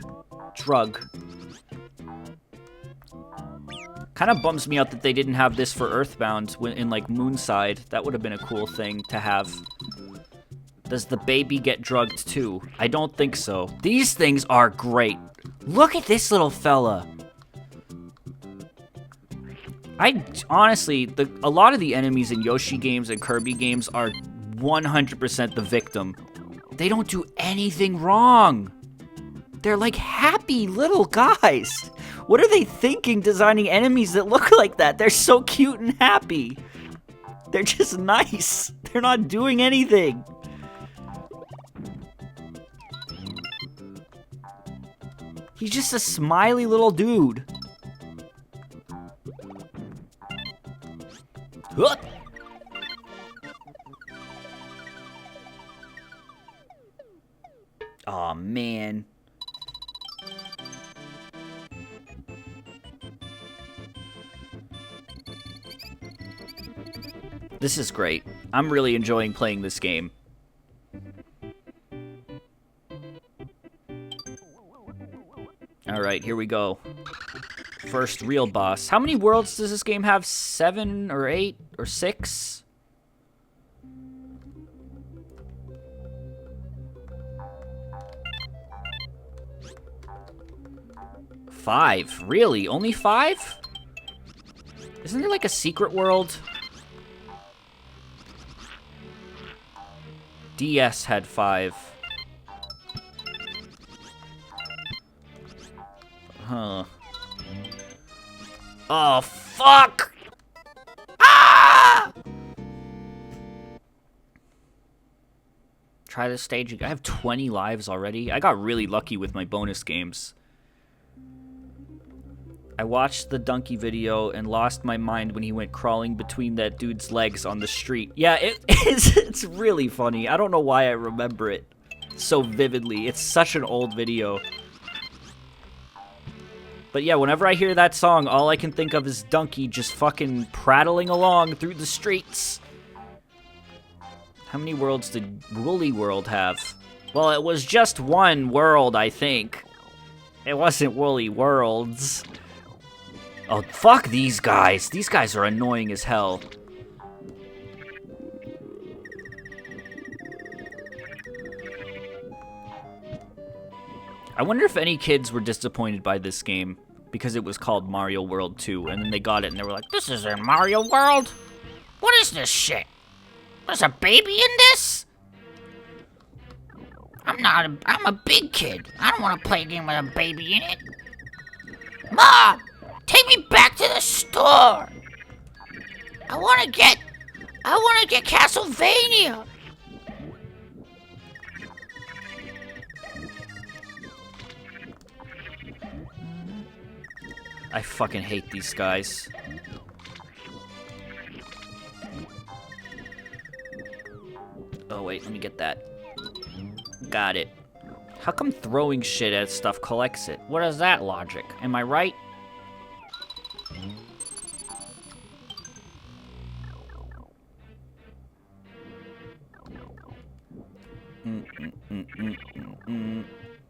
Kind of bums me out that they didn't have this for Earthbound in, like, Moonside. That would have been a cool thing to have. Does the baby get drugged too? I don't think so. These things are great. Look at this little fella. Honestly, a lot of the enemies in Yoshi games and Kirby games are 100% the victim. They don't do anything wrong. They're like happy little guys. What are they thinking designing enemies that look like that? They're so cute and happy. They're just nice. They're not doing anything. He's just a smiley little dude. Huh. Aw, man. This is great. I'm really enjoying playing this game. Alright, here we go. First real boss. How many worlds does this game have? 7 or 8 or 6? Five. Really? Only 5? Isn't there like a secret world? DS had 5. Huh. Oh, fuck! Ah! Try this stage. I have 20 lives already. I got really lucky with my bonus games. I watched the donkey video and lost my mind when he went crawling between that dude's legs on the street. Yeah, it's really funny. I don't know why I remember it so vividly. It's such an old video. But yeah, whenever I hear that song, all I can think of is Donkey just fucking prattling along through the streets. How many worlds did Woolly World have? Well, it was just one world, I think. It wasn't Woolly Worlds. Oh, fuck these guys. These guys are annoying as hell. I wonder if any kids were disappointed by this game because it was called Mario World 2, and then they got it and they were like, This isn't Mario World. What is this shit? There's a baby in this? I'm a big kid. I don't want to play a game with a baby in it. Mom, take me back to the store. I want to get Castlevania. I fucking hate these guys. Oh wait, let me get that. Got it. How come throwing shit at stuff collects it? What is that logic? Am I right?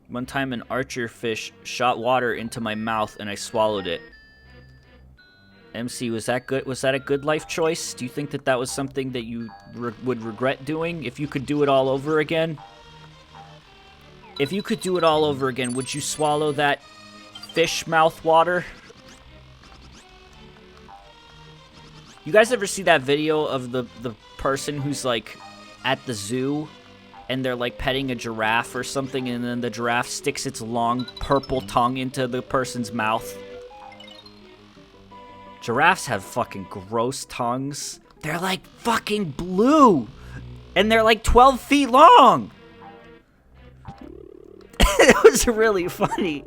One time an archer fish shot water into my mouth and I swallowed it. MC, was that good? Was that a good life choice? Do you think that that was something that you would regret doing if you could do it all over again? If you could do it all over again, would you swallow that fish mouth water? You guys ever see that video of the person who's like at the zoo and they're like petting a giraffe or something and then the giraffe sticks its long purple tongue into the person's mouth? Giraffes have fucking gross tongues. They're like fucking blue. And they're like 12 feet long. It was really funny.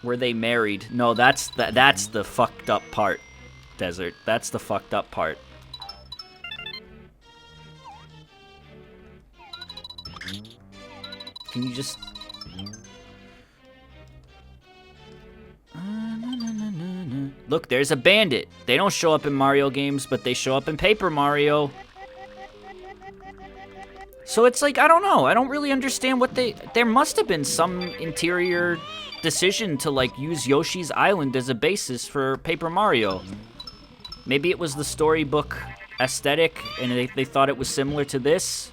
Were they married? No, that's the fucked up part, Desert. That's the fucked up part. Can you just... Look, there's a bandit. They don't show up in Mario games, but they show up in Paper Mario. So it's like, I don't know. I don't really understand what they... There must have been some interior decision to, like, use Yoshi's Island as a basis for Paper Mario. Maybe it was the storybook aesthetic, and they thought it was similar to this.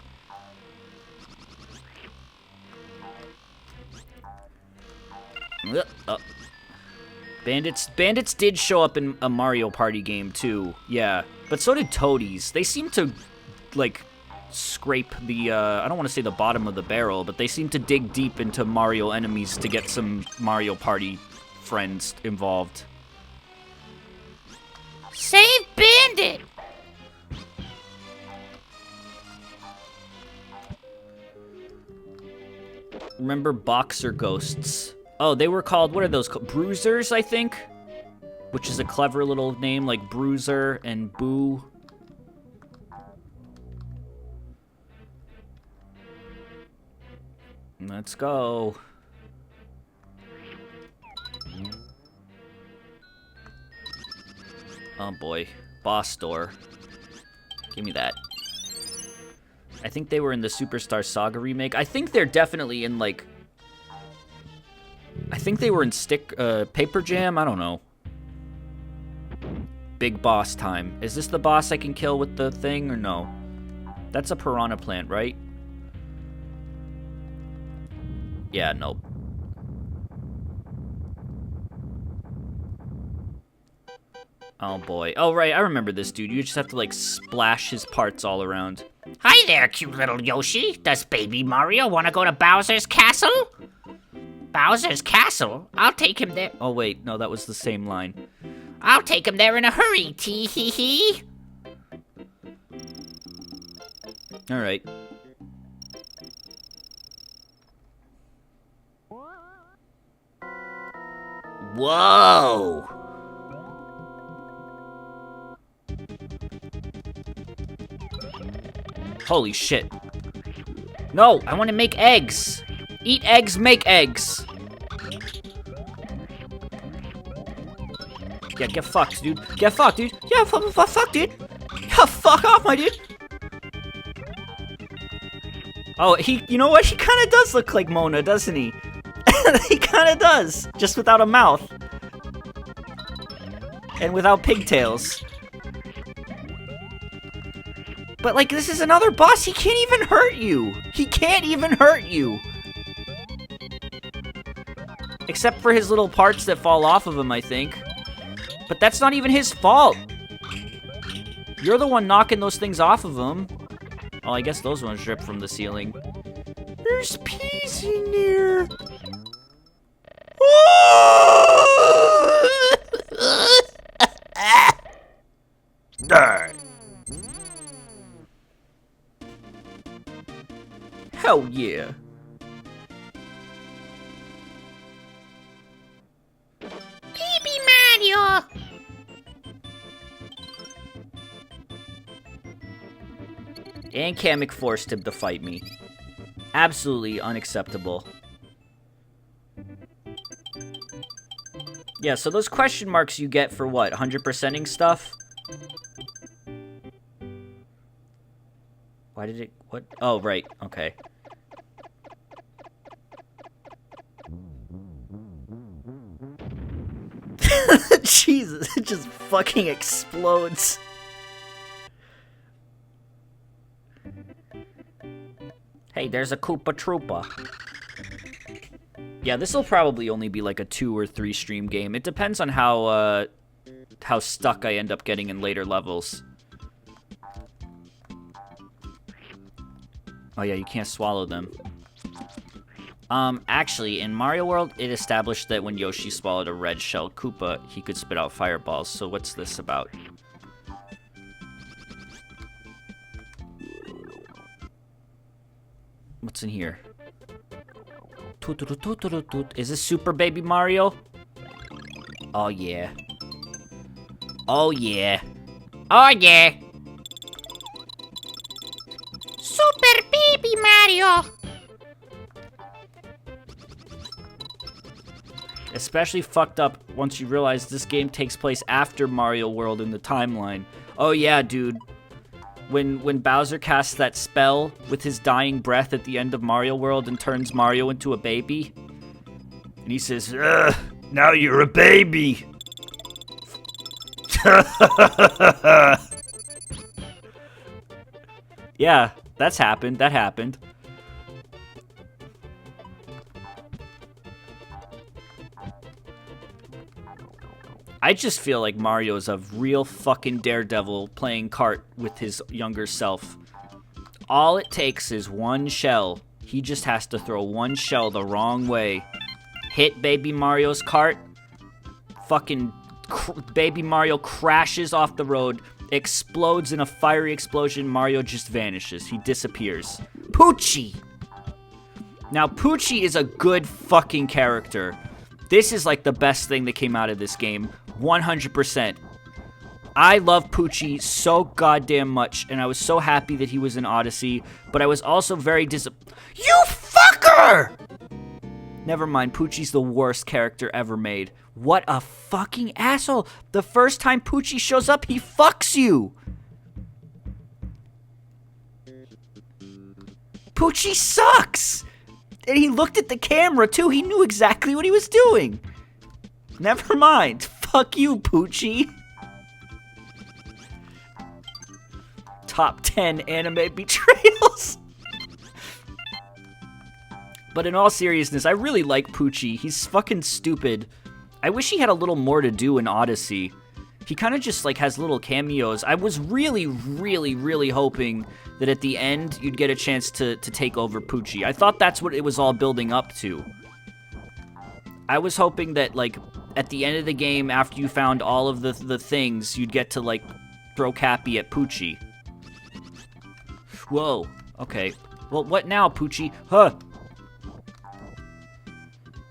Bandits did show up in a Mario Party game, too. Yeah. But so did Toadies. They seem to, like, scrape the, I don't want to say the bottom of the barrel, but they seem to dig deep into Mario enemies to get some Mario Party friends involved. Save Bandit! Remember Boxer Ghosts? Oh, they were called, what are those called? Bruisers, I think? Which is a clever little name, like Bruiser and Boo. Let's go. Oh boy. Boss door. Give me that. I think they were in the Superstar Saga remake. I think they're definitely in, like... I think they were in Paper Jam? I don't know. Big boss time. Is this the boss I can kill with the thing, or no? That's a piranha plant, right? Yeah, nope. Oh boy. Oh right, I remember this dude. You just have to like splash his parts all around. Hi there, cute little Yoshi. Does baby Mario want to go to Bowser's castle? Bowser's castle? I'll take him there. Oh wait, no, that was the same line. I'll take him there in a hurry, tee hee hee. Alright. Whoa! Holy shit. No, I want to make eggs. Eat eggs, make eggs. Yeah, get fucked, dude. Get fucked, dude. Yeah, fuck, dude. Yeah, fuck off, my dude. Oh, you know what? He kind of does look like Mona, doesn't he? He kind of does, just without a mouth. And without pigtails. But, like, this is another boss. He can't even hurt you. He can't even hurt you. Except for his little parts that fall off of him, I think. But that's not even his fault. You're the one knocking those things off of him. Oh, I guess those ones drip from the ceiling. There's peas in here. Hell yeah. Baby Mario. And Kamek forced him to fight me. Absolutely unacceptable. Yeah, so those question marks you get for what? 100%ing stuff? Why did it... What? Oh, right. Okay. Jesus, it just fucking explodes. Hey, there's a Koopa Troopa. Yeah, this will probably only be like a 2 or 3 stream game. It depends on how stuck I end up getting in later levels. Oh yeah, you can't swallow them. Actually, in Mario World, it established that when Yoshi swallowed a red shell Koopa, he could spit out fireballs. So what's this about? What's in here? Is this Super Baby Mario? Oh yeah. Oh yeah. Oh yeah. Super Baby Mario. Especially fucked up once you realize this game takes place after Mario World in the timeline. Oh yeah, dude. When Bowser casts that spell with his dying breath at the end of Mario World and turns Mario into a baby. And he says, "Ugh, now you're a baby." Yeah, that's happened. That happened. I just feel like Mario's a real fucking daredevil playing kart with his younger self. All it takes is one shell. He just has to throw one shell the wrong way. Hit Baby Mario's kart. Fucking Baby Mario crashes off the road, explodes in a fiery explosion. Mario just vanishes. He disappears. Poochie! Now, Poochie is a good fucking character. This is like the best thing that came out of this game. 100%. I love Poochie so goddamn much, and I was so happy that he was in Odyssey, but I was also very You fucker! Never mind, Poochie's the worst character ever made. What a fucking asshole. The first time Poochie shows up, he fucks you. Poochie sucks! And he looked at the camera, too. He knew exactly what he was doing. Never mind. Fuck you, Poochie. Top 10 anime betrayals. But in all seriousness, I really like Poochie. He's fucking stupid. I wish he had a little more to do in Odyssey. He kind of just, like, has little cameos. I was really, really, really hoping that at the end, you'd get a chance to take over Poochie. I thought that's what it was all building up to. I was hoping that, like, at the end of the game, after you found all of the things, you'd get to, like, throw Cappy at Poochie. Whoa. Okay. Well, what now, Poochie? Huh.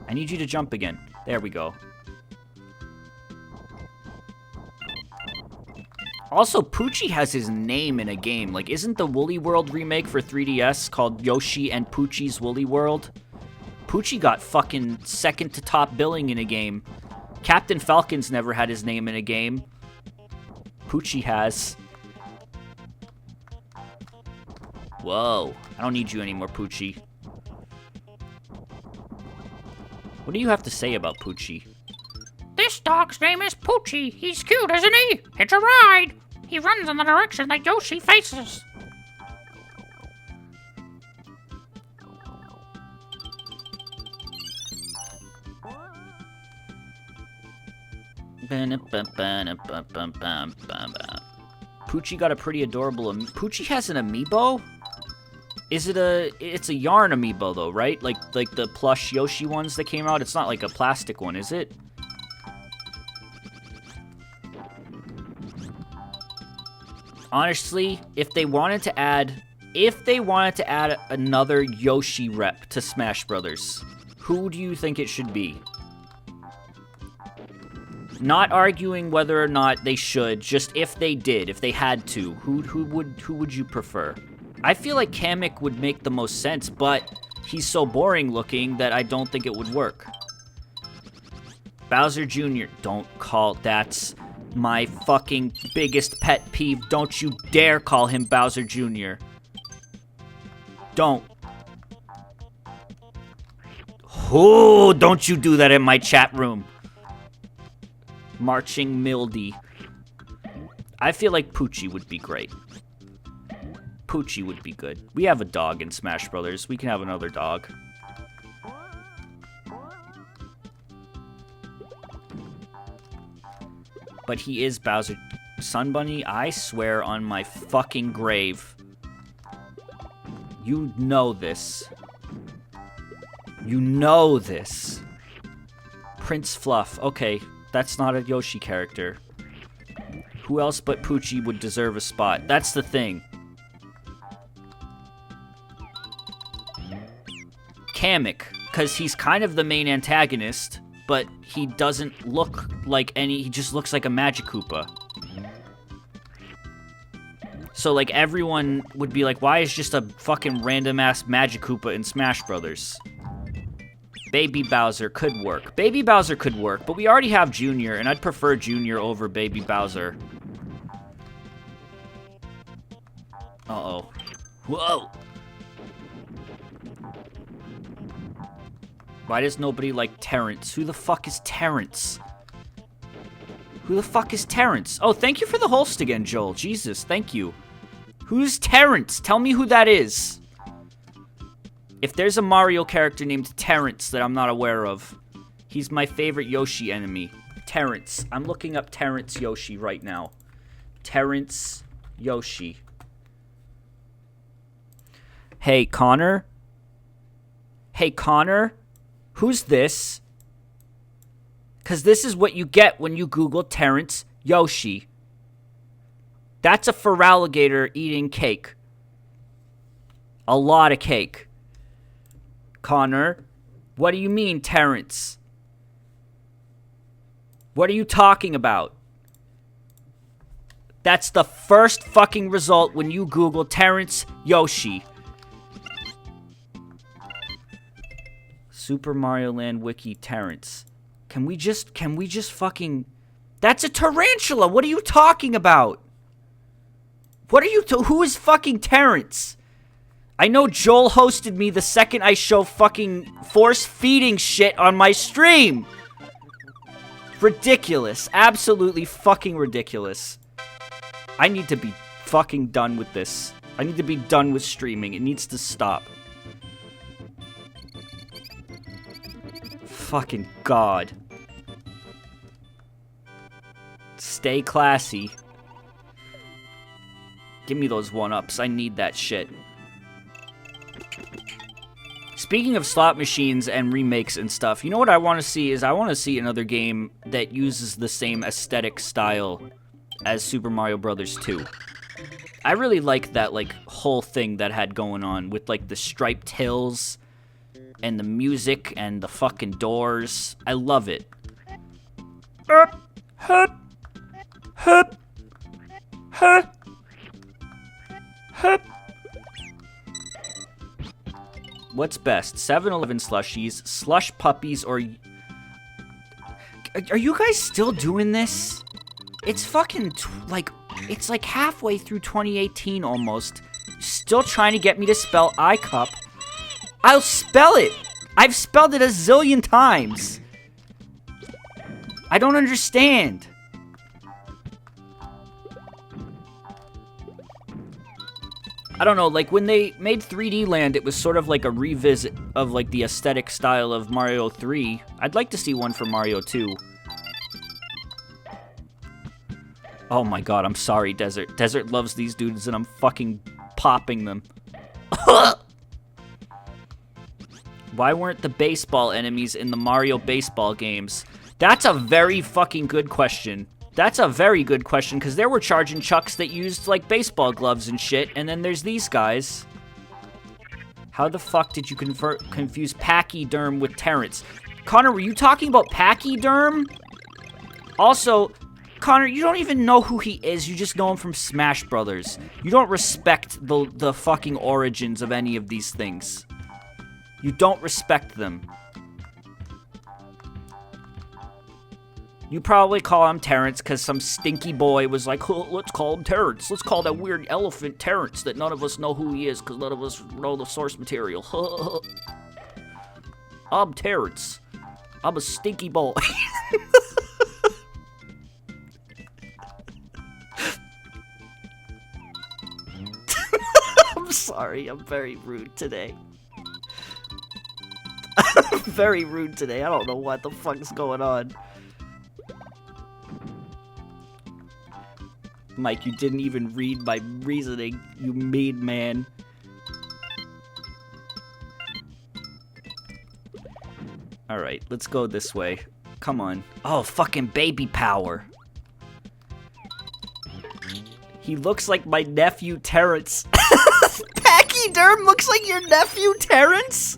I need you to jump again. There we go. Also, Poochie has his name in a game. Like, isn't the Woolly World remake for 3DS called Yoshi and Poochie's Woolly World? Poochie got fucking second to top billing in a game. Captain Falcon's never had his name in a game. Poochie has. Whoa. I don't need you anymore, Poochie. What do you have to say about Poochie? This dog's name is Poochie. He's cute, isn't he? It's a ride. He runs in the direction that Yoshi faces. Poochie got a pretty adorable... Poochie has an amiibo? Is it a... It's a yarn amiibo, though, right? Like the plush Yoshi ones that came out? It's not like a plastic one, is it? Honestly, if they wanted to add another Yoshi rep to Smash Brothers, who do you think it should be? Not arguing whether or not they should, just if they did, if they had to, who would you prefer? I feel like Kamek would make the most sense, but he's so boring looking that I don't think it would work. Bowser Jr. Don't call... That's my fucking biggest pet peeve. Don't you dare call him Bowser Jr. Don't. Oh, don't you do that in my chat room. Marching Mildy. I feel like Poochie would be great. Poochie would be good. We have a dog in Smash Brothers. We can have another dog. But he is Bowser. Sun Bunny, I swear on my fucking grave. You know this. You know this. Prince Fluff. Okay, that's not a Yoshi character. Who else but Poochie would deserve a spot? That's the thing. Kamek, because he's kind of the main antagonist, but he doesn't look like any... He just looks like a Magic Koopa. So, like, everyone would be like, why is just a fucking random-ass Magic Koopa in Smash Brothers? Baby Bowser could work. Baby Bowser could work, but we already have Junior, and I'd prefer Junior over Baby Bowser. Uh-oh. Whoa! Why does nobody like Terrence? Who the fuck is Terrence? Who the fuck is Terrence? Oh, thank you for the host again, Joel. Jesus, thank you. Who's Terrence? Tell me who that is. If there's a Mario character named Terrence that I'm not aware of, he's my favorite Yoshi enemy. Terrence. I'm looking up Terrence Yoshi right now. Terrence Yoshi. Hey, Connor? Hey, Connor? Who's this? Because this is what you get when you Google Terrence Yoshi. That's a feraligator eating cake. A lot of cake. Connor, what do you mean, Terrence? What are you talking about? That's the first fucking result when you Google Terrence Yoshi. Super Mario Land Wiki Terrence. Can we just fucking... That's a tarantula! What are you talking about? What are you... Who is fucking Terrence? I know Joel hosted me the second I show fucking force-feeding shit on my stream! Ridiculous. Absolutely fucking ridiculous. I need to be fucking done with this. I need to be done with streaming. It needs to stop. Fucking God. Stay classy. Give me those one-ups. I need that shit. Speaking of slot machines and remakes and stuff, you know what I want to see is I want to see another game that uses the same aesthetic style as Super Mario Bros. 2. I really like that, like, whole thing that had going on with, like, the striped hills and the music and the fucking doors. I love it. What's best? 7-Eleven slushies, slush puppies, or... Are you guys still doing this? It's fucking, it's like halfway through 2018 almost. Still trying to get me to spell iCup. I'll spell it! I've spelled it a zillion times. I don't understand. I don't know, like, when they made 3D Land, it was sort of like a revisit of, like, the aesthetic style of Mario 3. I'd like to see one for Mario 2. Oh my god, I'm sorry, Desert. Desert loves these dudes, and I'm fucking popping them. Why weren't the baseball enemies in the Mario baseball games? That's a very fucking good question. That's a very good question, because there were charging chucks that used, like, baseball gloves and shit, and then there's these guys. How the fuck did you confuse Pachyderm with Terrence? Connor, were you talking about Pachyderm? Also, Connor, you don't even know who he is, you just know him from Smash Brothers. You don't respect the fucking origins of any of these things. You don't respect them. You probably call him Terrence because some stinky boy was like, oh, let's call him Terrence. Let's call that weird elephant Terrence that none of us know who he is because none of us know the source material. I'm Terrence. I'm a stinky boy. I'm sorry, I'm very rude today. I'm very rude today. I don't know what the fuck's going on. Mike, you didn't even read my reasoning, you mean man. Alright, let's go this way. Come on. Oh, fucking baby power. He looks like my nephew, Terrence. Pachyderm looks like your nephew, Terrence?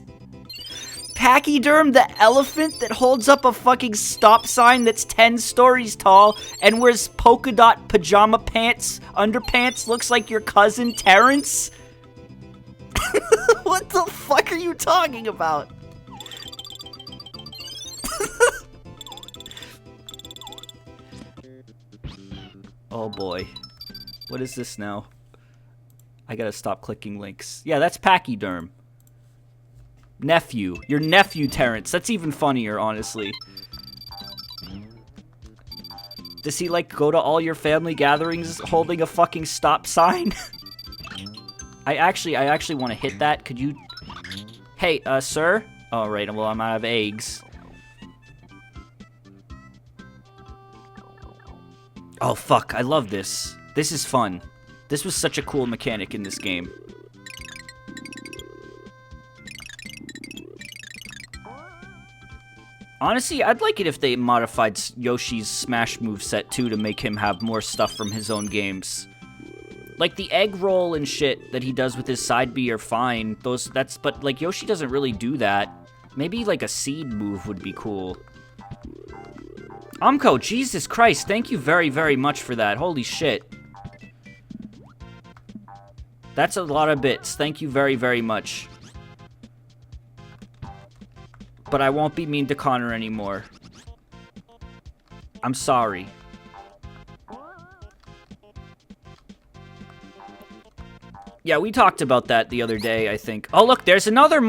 Pachyderm, the elephant that holds up a fucking stop sign that's 10 stories tall and wears polka dot pajama pants, underpants, looks like your cousin Terrence? What the fuck are you talking about? Oh boy. What is this now? I gotta stop clicking links. Yeah, that's Pachyderm. Nephew. Your nephew, Terrence. That's even funnier, honestly. Does he, like, go to all your family gatherings holding a fucking stop sign? I actually want to hit that. Could you... Hey, sir? Oh, right. Well, I'm out of eggs. Oh, fuck. I love this. This is fun. This was such a cool mechanic in this game. Honestly, I'd like it if they modified Yoshi's Smash moveset too to make him have more stuff from his own games. Like the egg roll and shit that he does with his side B are fine. But like Yoshi doesn't really do that. Maybe like a seed move would be cool. Umko, Jesus Christ, thank you very, very much for that. Holy shit. That's a lot of bits. Thank you very, very much. But I won't be mean to Connor anymore. I'm sorry. Yeah, we talked about that the other day, I think. Oh, look, there's another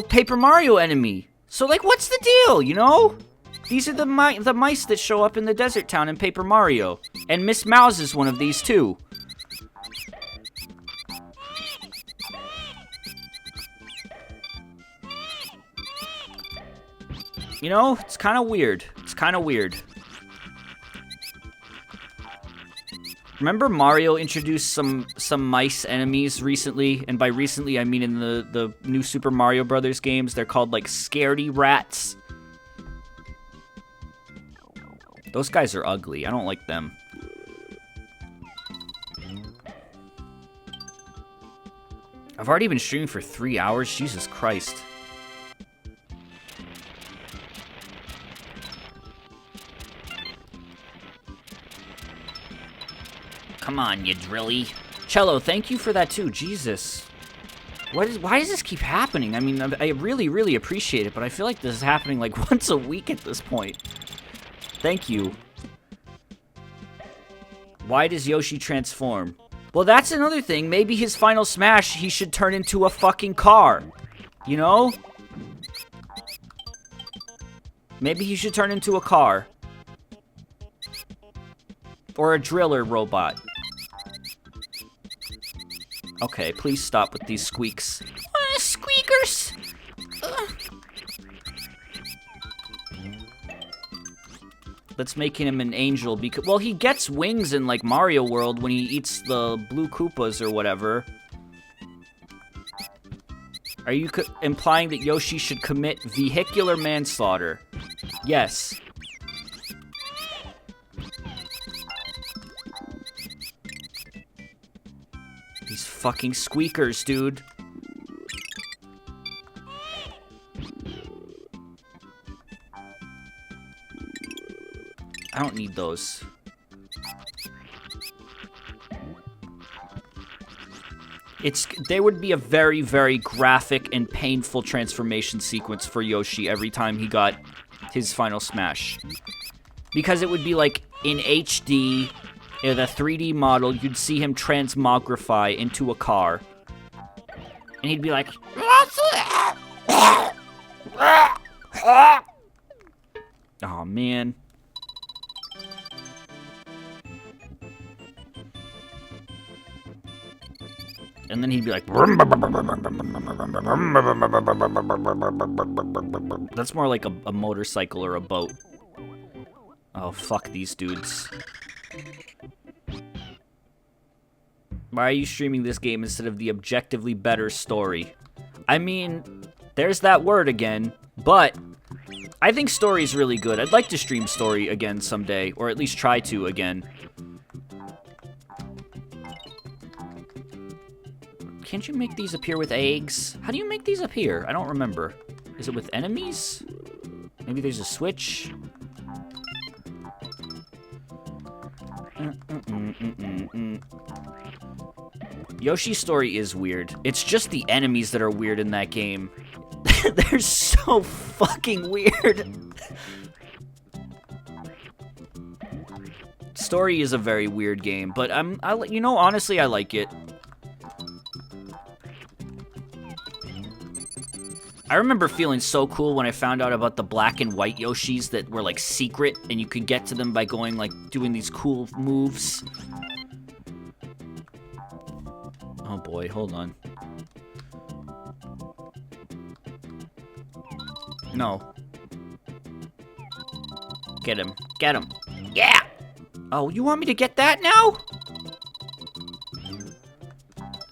Paper Mario enemy. So, like, what's the deal, you know? These are the mice that show up in the desert town in Paper Mario. And Miss Mouse is one of these, too. You know, it's kind of weird. It's kind of weird. Remember Mario introduced some mice enemies recently? And by recently, I mean in the new Super Mario Brothers games. They're called, like, scaredy rats. Those guys are ugly. I don't like them. I've already been streaming for 3 hours. Jesus Christ. Come on, you drilly. Cello, thank you for that too. Jesus. Why does this keep happening? I mean, I really, really appreciate it, but I feel like this is happening like once a week at this point. Thank you. Why does Yoshi transform? Well, that's another thing. Maybe his final smash, he should turn into a fucking car. You know? Maybe he should turn into a car. Or a driller robot. Okay, please stop with these squeaks. Squeakers! Let's make him an angel because, well, he gets wings in, like, Mario World when he eats the blue Koopas or whatever. Are you implying that Yoshi should commit vehicular manslaughter? Yes. These fucking squeakers, dude. I don't need those. There would be a very, very graphic and painful transformation sequence for Yoshi every time he got his final smash. Because it would be like in HD, in the 3D model, you'd see him transmogrify into a car. And he'd be like, oh man. And then he'd be like, that's more like a motorcycle or a boat. Oh, fuck these dudes. Why are you streaming this game instead of the objectively better story? I mean, there's that word again, but I think story's really good. I'd like to stream story again someday, or at least try to again. Can't you make these appear with eggs? How do you make these appear? I don't remember. Is it with enemies? Maybe there's a switch? Yoshi's story is weird. It's just the enemies that are weird in that game. They're so fucking weird. Story is a very weird game, but you know, honestly, I like it. I remember feeling so cool when I found out about the black and white Yoshis that were, like, secret, and you could get to them by going, like, doing these cool moves. Oh boy, hold on. No. Get him. Get him. Yeah! Oh, you want me to get that now?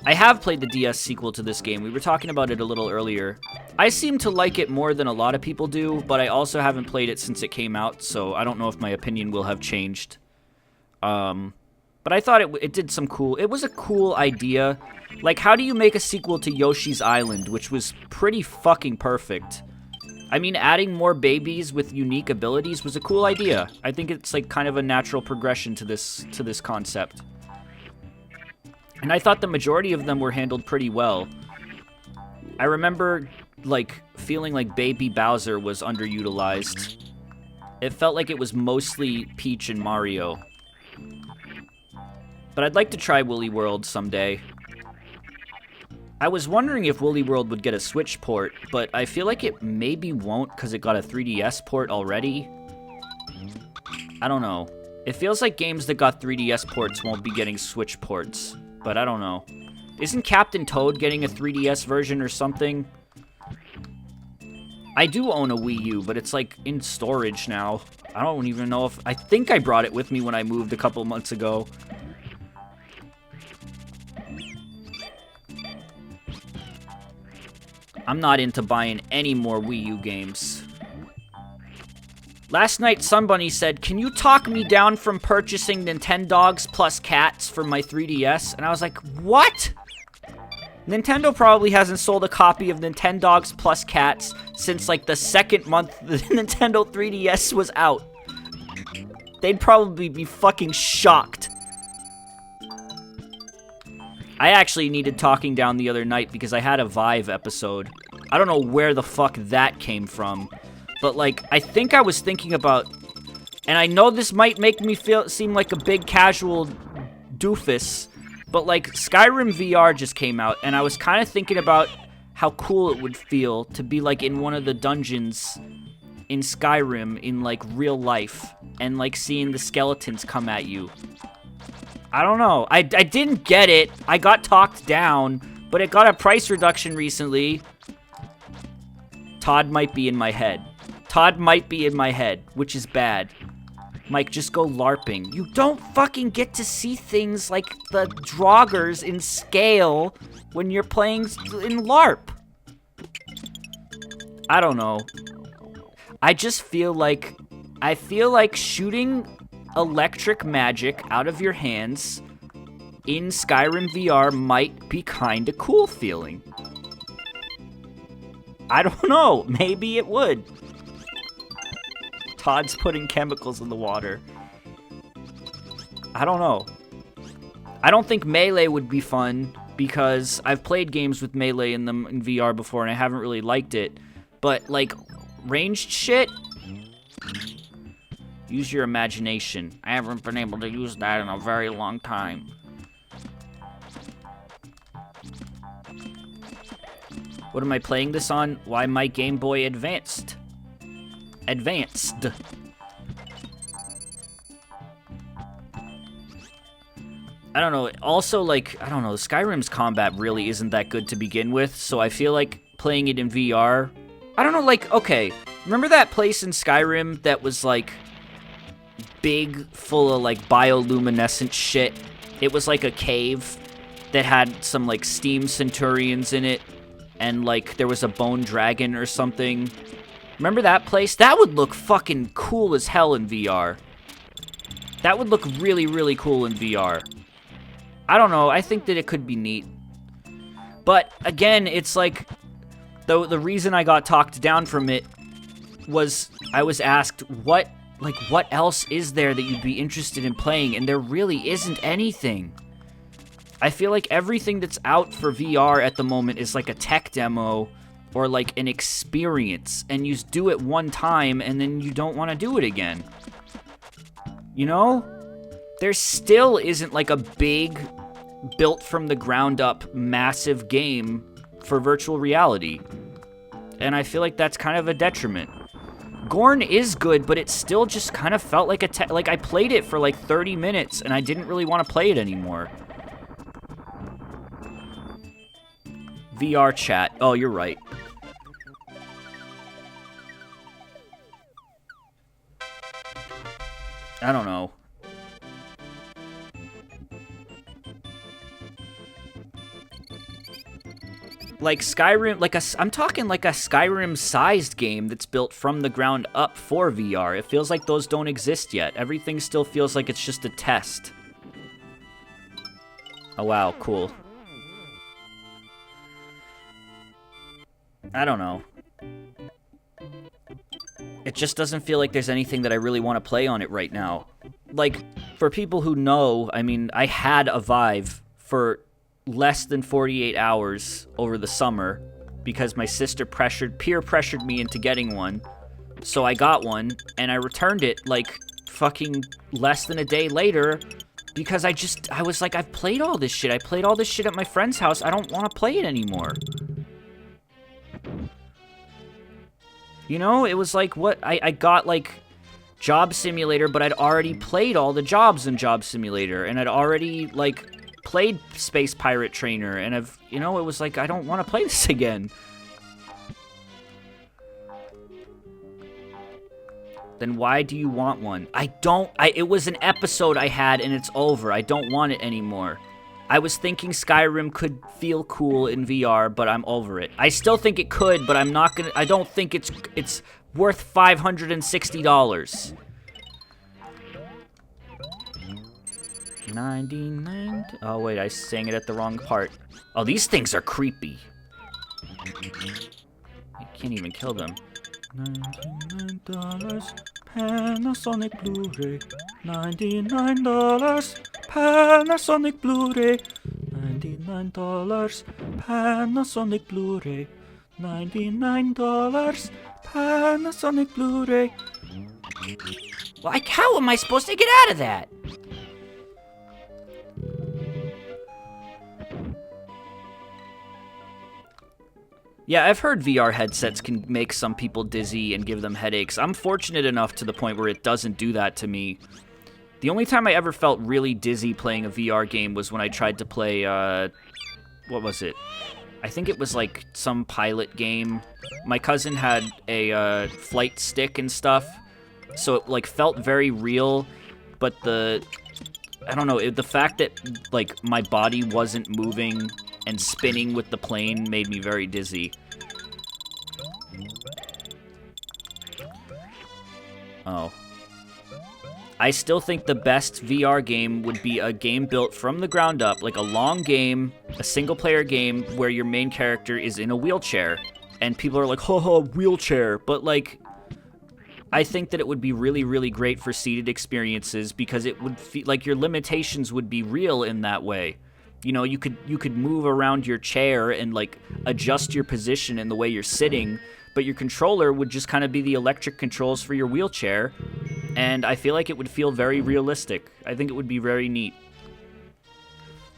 I have played the DS sequel to this game. We were talking about it a little earlier. I seem to like it more than a lot of people do, but I also haven't played it since it came out, so I don't know if my opinion will have changed. But I thought it did some cool... It was a cool idea. Like, how do you make a sequel to Yoshi's Island, which was pretty fucking perfect? I mean, adding more babies with unique abilities was a cool idea. I think it's, like, kind of a natural progression to this concept. And I thought the majority of them were handled pretty well. I remember, like, feeling like Baby Bowser was underutilized. It felt like it was mostly Peach and Mario. But I'd like to try Woolly World someday. I was wondering if Woolly World would get a Switch port, but I feel like it maybe won't because it got a 3DS port already. I don't know. It feels like games that got 3DS ports won't be getting Switch ports, but I don't know. Isn't Captain Toad getting a 3DS version or something? I do own a Wii U, but it's like in storage now. I don't even know if... I think I brought it with me when I moved a couple months ago. I'm not into buying any more Wii U games. Last night, Sunbunny said, "Can you talk me down from purchasing Nintendogs plus cats for my 3DS?" And I was like, what? Nintendo probably hasn't sold a copy of Nintendogs plus cats since, like, the second month the Nintendo 3DS was out. They'd probably be fucking shocked. I actually needed talking down the other night because I had a Vive episode. I don't know where the fuck that came from. But, like, I think I was thinking about... And I know this might make me seem like a big casual doofus. But, like, Skyrim VR just came out. And I was kind of thinking about how cool it would feel to be, like, in one of the dungeons in Skyrim in, like, real life. And, like, seeing the skeletons come at you. I don't know. I didn't get it. I got talked down. But it got a price reduction recently. Todd might be in my head. Todd might be in my head, which is bad. Mike, just go LARPing. You don't fucking get to see things like the Draugrs in scale when you're playing in LARP. I don't know. I just feel like... I feel like shooting electric magic out of your hands in Skyrim VR might be kinda cool feeling. I don't know. Maybe it would. Todd's putting chemicals in the water. I don't know. I don't think Melee would be fun because I've played games with Melee in them in VR before and I haven't really liked it. But, like, ranged shit? Use your imagination. I haven't been able to use that in a very long time. What am I playing this on? Why, my Game Boy Advanced. Advanced. I don't know. Also, like, I don't know. Skyrim's combat really isn't that good to begin with, so I feel like playing it in VR... I don't know, like, okay. Remember that place in Skyrim that was, like, big, full of, like, bioluminescent shit? It was, like, a cave that had some, like, steam centurions in it, and, like, there was a bone dragon or something. Remember that place? That would look fucking cool as hell in VR. That would look really, really cool in VR. I don't know. I think that it could be neat. But, again, it's like... The reason I got talked down from it was I was asked, what else is there that you'd be interested in playing? And there really isn't anything. I feel like everything that's out for VR at the moment is like a tech demo... or like an experience, and you do it one time, and then you don't want to do it again. You know? There still isn't like a big, built from the ground up, massive game for virtual reality. And I feel like that's kind of a detriment. Gorn is good, but it still just kind of felt like like I played it for like 30 minutes, and I didn't really want to play it anymore. VR chat. Oh, you're right. I don't know. Like Skyrim, I'm talking like a Skyrim-sized game that's built from the ground up for VR. It feels like those don't exist yet. Everything still feels like it's just a test. Oh wow, cool. I don't know. It just doesn't feel like there's anything that I really want to play on it right now. Like, for people who know, I mean, I had a Vive for less than 48 hours over the summer because my sister peer pressured me into getting one. So I got one, and I returned it, like, fucking less than a day later because I was like, I've played all this shit. I played all this shit at my friend's house. I don't want to play it anymore. You know, it was like, what, I got, like, Job Simulator, but I'd already played all the jobs in Job Simulator, and I'd already, like, played Space Pirate Trainer, and you know, it was like, I don't want to play this again. Then why do you want one? It was an episode I had, and it's over. I don't want it anymore. I was thinking Skyrim could feel cool in VR, but I'm over it. I still think it could, but I'm not gonna. I don't think it's worth $560. 99. Oh wait, I sang it at the wrong part. Oh, these things are creepy. You can't even kill them. $99 Panasonic Blu-ray. $99 Panasonic Blu-ray. $99 Panasonic Blu-ray. $99 Panasonic Blu-ray. Like, how am I supposed to get out of that? Yeah, I've heard VR headsets can make some people dizzy and give them headaches. I'm fortunate enough to the point where it doesn't do that to me. The only time I ever felt really dizzy playing a VR game was when I tried to play, what was it? I think it was like some pilot game. My cousin had a flight stick and stuff, so it like felt very real, but I don't know, the fact that like my body wasn't moving and spinning with the plane made me very dizzy. Oh. I still think the best VR game would be a game built from the ground up, like a long game, a single-player game where your main character is in a wheelchair. And people are like, ho ho, wheelchair. But like, I think that it would be really, really great for seated experiences because it would feel like your limitations would be real in that way. You know, you could move around your chair and like adjust your position in the way you're sitting, but your controller would just kind of be the electric controls for your wheelchair, and I feel like it would feel very realistic. I think it would be very neat.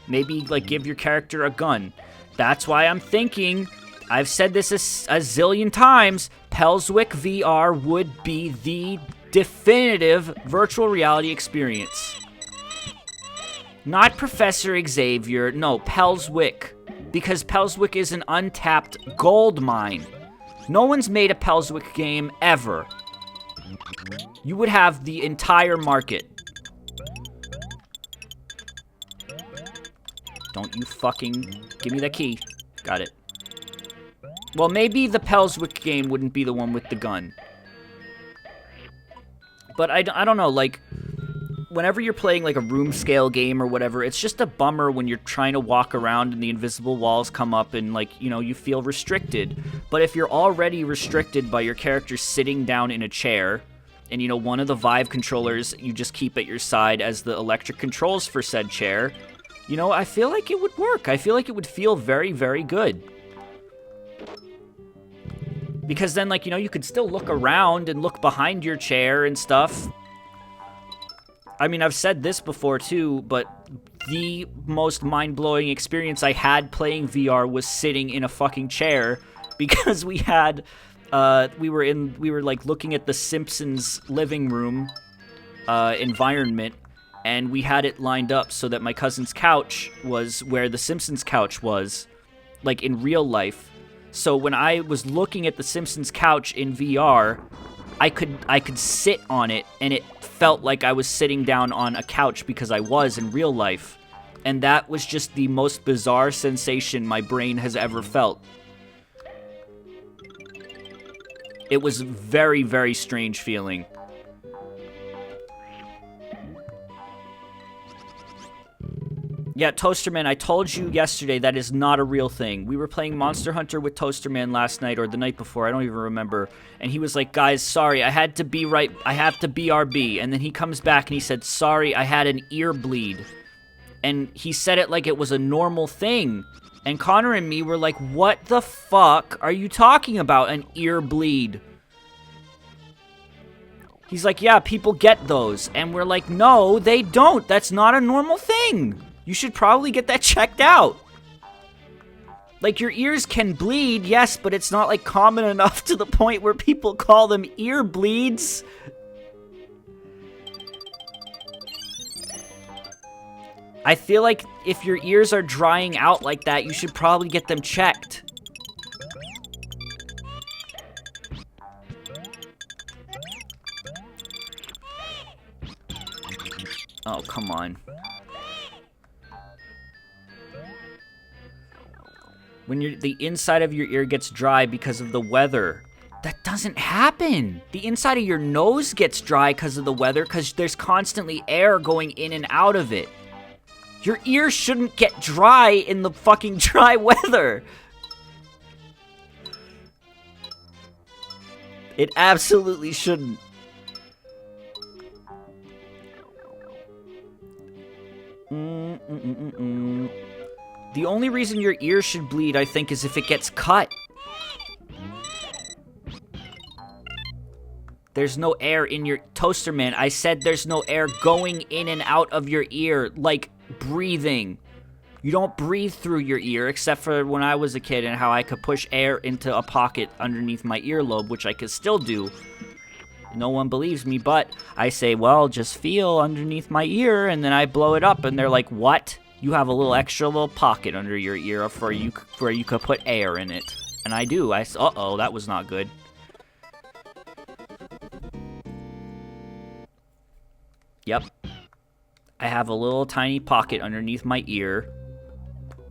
Maybe like give your character a gun. That's why I'm thinking, I've said this a zillion times, Pelswick VR would be the definitive virtual reality experience. Not Professor Xavier, no, Pelswick. Because Pelswick is an untapped gold mine. No one's made a Pelswick game ever. You would have the entire market. Don't you fucking... Give me that key. Got it. Well, maybe the Pelswick game wouldn't be the one with the gun. But I don't know, like... Whenever you're playing like a room scale game or whatever, it's just a bummer when you're trying to walk around and the invisible walls come up and like, you know, you feel restricted. But if you're already restricted by your character sitting down in a chair, and you know, one of the Vive controllers you just keep at your side as the electric controls for said chair, you know, I feel like it would work. I feel like it would feel very, very good. Because then, like, you know, you could still look around and look behind your chair and stuff. I mean, I've said this before too, but the most mind-blowing experience I had playing VR was sitting in a fucking chair because we had, we were like looking at the Simpsons living room environment, and we had it lined up so that my cousin's couch was where the Simpsons couch was, like in real life. So when I was looking at the Simpsons couch in VR, I could sit on it, and it felt like I was sitting down on a couch because I was in real life. And that was just the most bizarre sensation my brain has ever felt. It was very, very strange feeling. Yeah, Toasterman, I told you yesterday that is not a real thing. We were playing Monster Hunter with Toasterman last night, or the night before, I don't even remember. And he was like, guys, sorry, I have to BRB. And then he comes back and he said, sorry, I had an ear bleed. And he said it like it was a normal thing. And Connor and me were like, what the fuck are you talking about, an ear bleed? He's like, yeah, people get those. And we're like, no, they don't. That's not a normal thing. You should probably get that checked out. Like, your ears can bleed, yes, but it's not, like, common enough to the point where people call them ear bleeds. I feel like if your ears are drying out like that, you should probably get them checked. Oh, come on. When the inside of your ear gets dry because of the weather. That doesn't happen. The inside of your nose gets dry because of the weather because there's constantly air going in and out of it. Your ears shouldn't get dry in the fucking dry weather. It absolutely shouldn't. The only reason your ears should bleed, I think, is if it gets cut. There's no air in your... Toaster Man, I said there's no air going in and out of your ear, like breathing. You don't breathe through your ear, except for when I was a kid and how I could push air into a pocket underneath my earlobe, which I could still do. No one believes me, but I say, well, just feel underneath my ear, and then I blow it up, and they're like, what? You have a little extra little pocket under your ear where you could put air in it. And I do. Uh-oh, that was not good. Yep. I have a little tiny pocket underneath my ear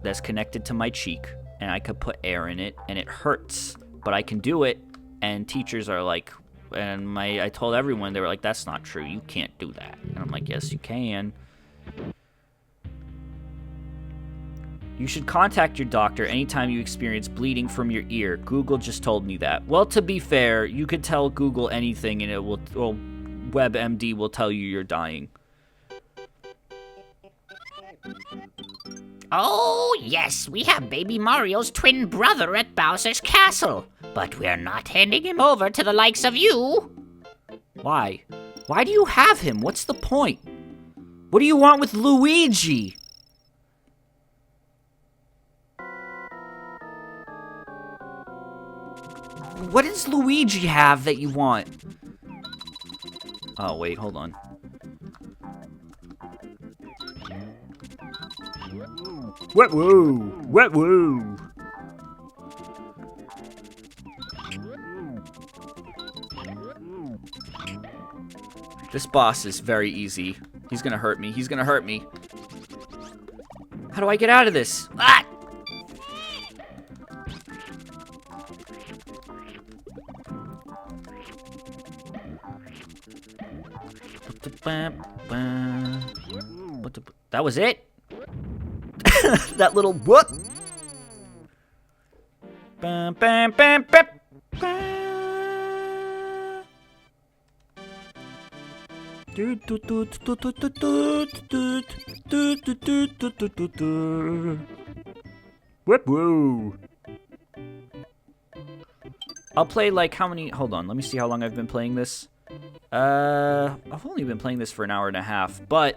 that's connected to my cheek, and I could put air in it, and it hurts. But I can do it, and teachers are like, and I told everyone, they were like, that's not true, you can't do that. And I'm like, yes, you can. You should contact your doctor anytime you experience bleeding from your ear. Google just told me that. Well, to be fair, you could tell Google anything, and it will, well, WebMD will tell you you're dying. Oh, yes, we have Baby Mario's twin brother at Bowser's castle. But we're not handing him over to the likes of you. Why? Why do you have him? What's the point? What do you want with Luigi? What does Luigi have that you want? Oh, wait, hold on. Wet woo! Wet woo! This boss is very easy. He's gonna hurt me. He's gonna hurt me. How do I get out of this? Ah! That was it? That little whoop. Bam, bam, bam, bam, bam. Whip woo. I'll play like how many? Hold on, let me see how long I've been playing this. I've only been playing this for an hour and a half, but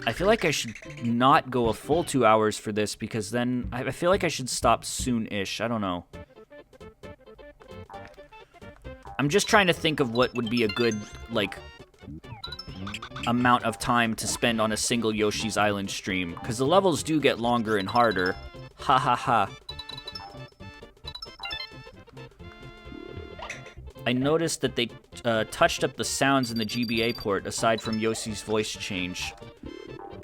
I feel like I should not go a full 2 hours for this because then I feel like I should stop soon-ish. I don't know. I'm just trying to think of what would be a good, like, amount of time to spend on a single Yoshi's Island stream, because the levels do get longer and harder. Ha ha ha. I noticed that they touched up the sounds in the GBA port, aside from Yoshi's voice change.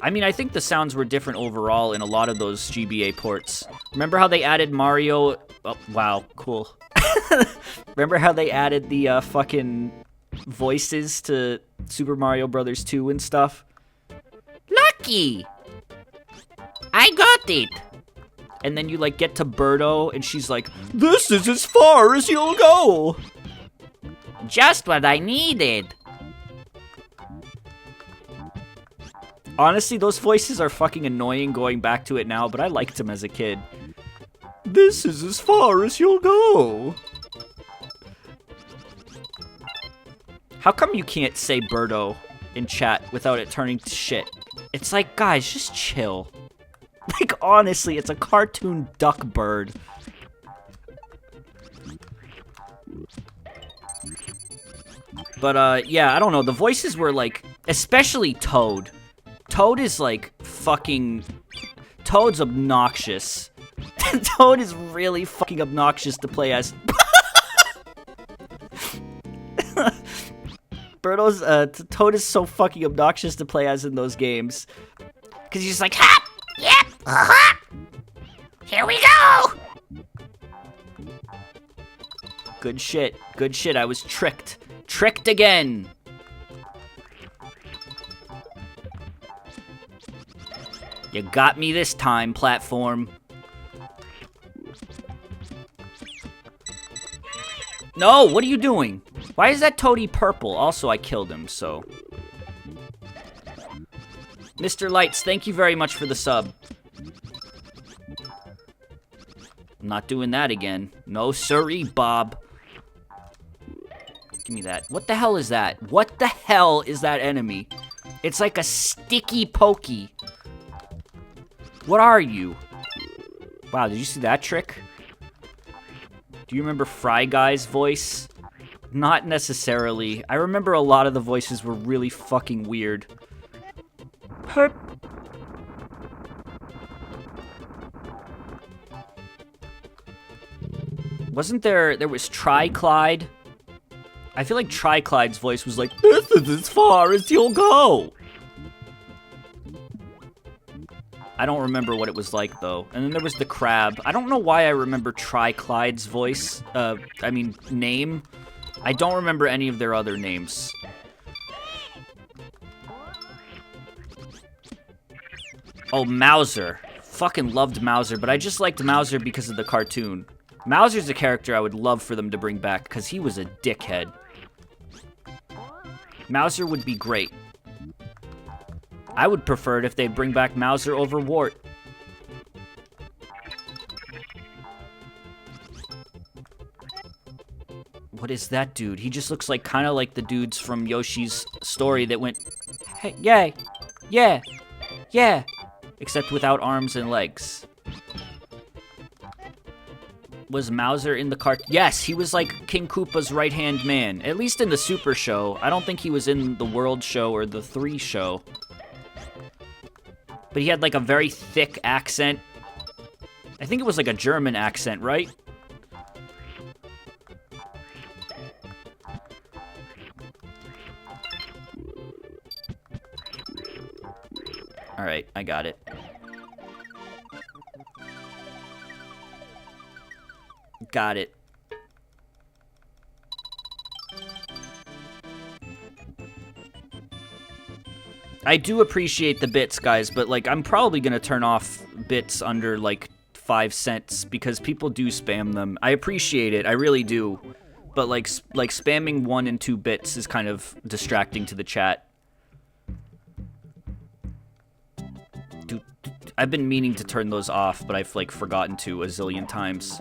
I mean, I think the sounds were different overall in a lot of those GBA ports. Remember how they added Mario... Oh, wow, cool. Remember how they added the fucking voices to Super Mario Bros. 2 and stuff? Lucky! I got it! And then you, like, get to Birdo, and she's like, this is as far as you'll go! Just what I needed. Honestly, those voices are fucking annoying going back to it now, but I liked them as a kid. This is as far as you'll go. How come you can't say Birdo in chat without it turning to shit? It's like, guys, just chill. Like, honestly, it's a cartoon duck bird. But, yeah, I don't know. The voices were, like, especially Toad. Toad is, like, fucking... Toad's obnoxious. Toad is really fucking obnoxious to play as. Toad is so fucking obnoxious to play as in those games. Cause he's just like, ha! Yep! Uh-huh! Here we go! Good shit. Good shit. I was tricked. Tricked again. You got me this time, platform. No, what are you doing? Why is that toady purple? Also, I killed him, so... Mr. Lights, thank you very much for the sub. I'm not doing that again. No siree, Bob. Give me that. What the hell is that? What the hell is that enemy? It's like a sticky pokey. What are you? Wow, did you see that trick? Do you remember Fry Guy's voice? Not necessarily. I remember a lot of the voices were really fucking weird. Herp. Wasn't there was Tri-Clyde? I feel like Tri-Clyde's voice was like, this is as far as you'll go. I don't remember what it was like, though. And then there was the crab. I don't know why I remember Tri-Clyde's voice. Name. I don't remember any of their other names. Oh, Mauser. Fucking loved Mauser, but I just liked Mauser because of the cartoon. Mauser's a character I would love for them to bring back, because he was a dickhead. Mauser would be great. I would prefer it if they'd bring back Mauser over Wart. What is that dude? He just looks like kind of like the dudes from Yoshi's story that went, hey, yay, yeah, yeah, except without arms and legs. Was Mauser in the cart? Yes, he was like King Koopa's right-hand man, at least in the Super Show. I don't think he was in the World Show or the 3 Show. But he had like a very thick accent. I think it was like a German accent, right? Alright, I got it. Got it. I do appreciate the bits, guys, but, like, I'm probably gonna turn off bits under, like, 5 cents, because people do spam them. I appreciate it, I really do. But, like spamming 1 and 2 bits is kind of distracting to the chat. Dude, I've been meaning to turn those off, but I've, like, forgotten to a zillion times.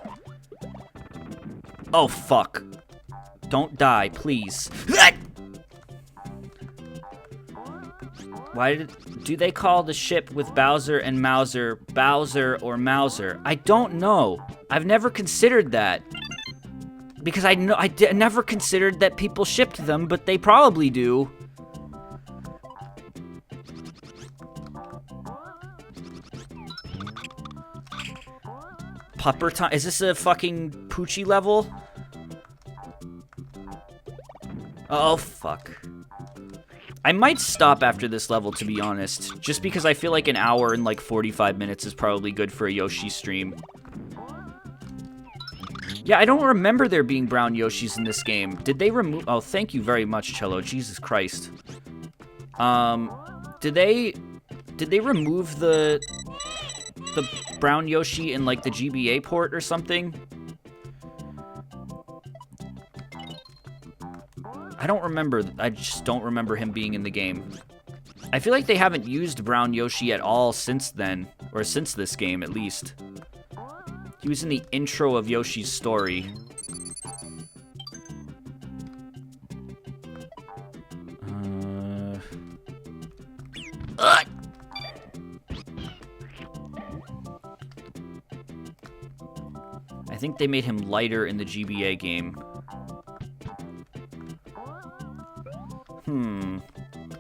Oh, fuck. Don't die, please. Why do they call the ship with Bowser and Mauser Bowser or Mauser? I don't know. I've never considered that. Because I never considered that people shipped them, but they probably do. Pupper time. Is this a fucking Poochie level? Oh, fuck. I might stop after this level, to be honest. Just because I feel like an hour and like 45 minutes is probably good for a Yoshi stream. Yeah, I don't remember there being brown Yoshis in this game. Did they remove... Oh, thank you very much, Cello. Jesus Christ. Did they remove the brown Yoshi in like the GBA port or something? I don't remember. I just don't remember him being in the game. I feel like they haven't used brown Yoshi at all since then, or since this game at least. He was in the intro of Yoshi's story. I think they made him lighter in the GBA game.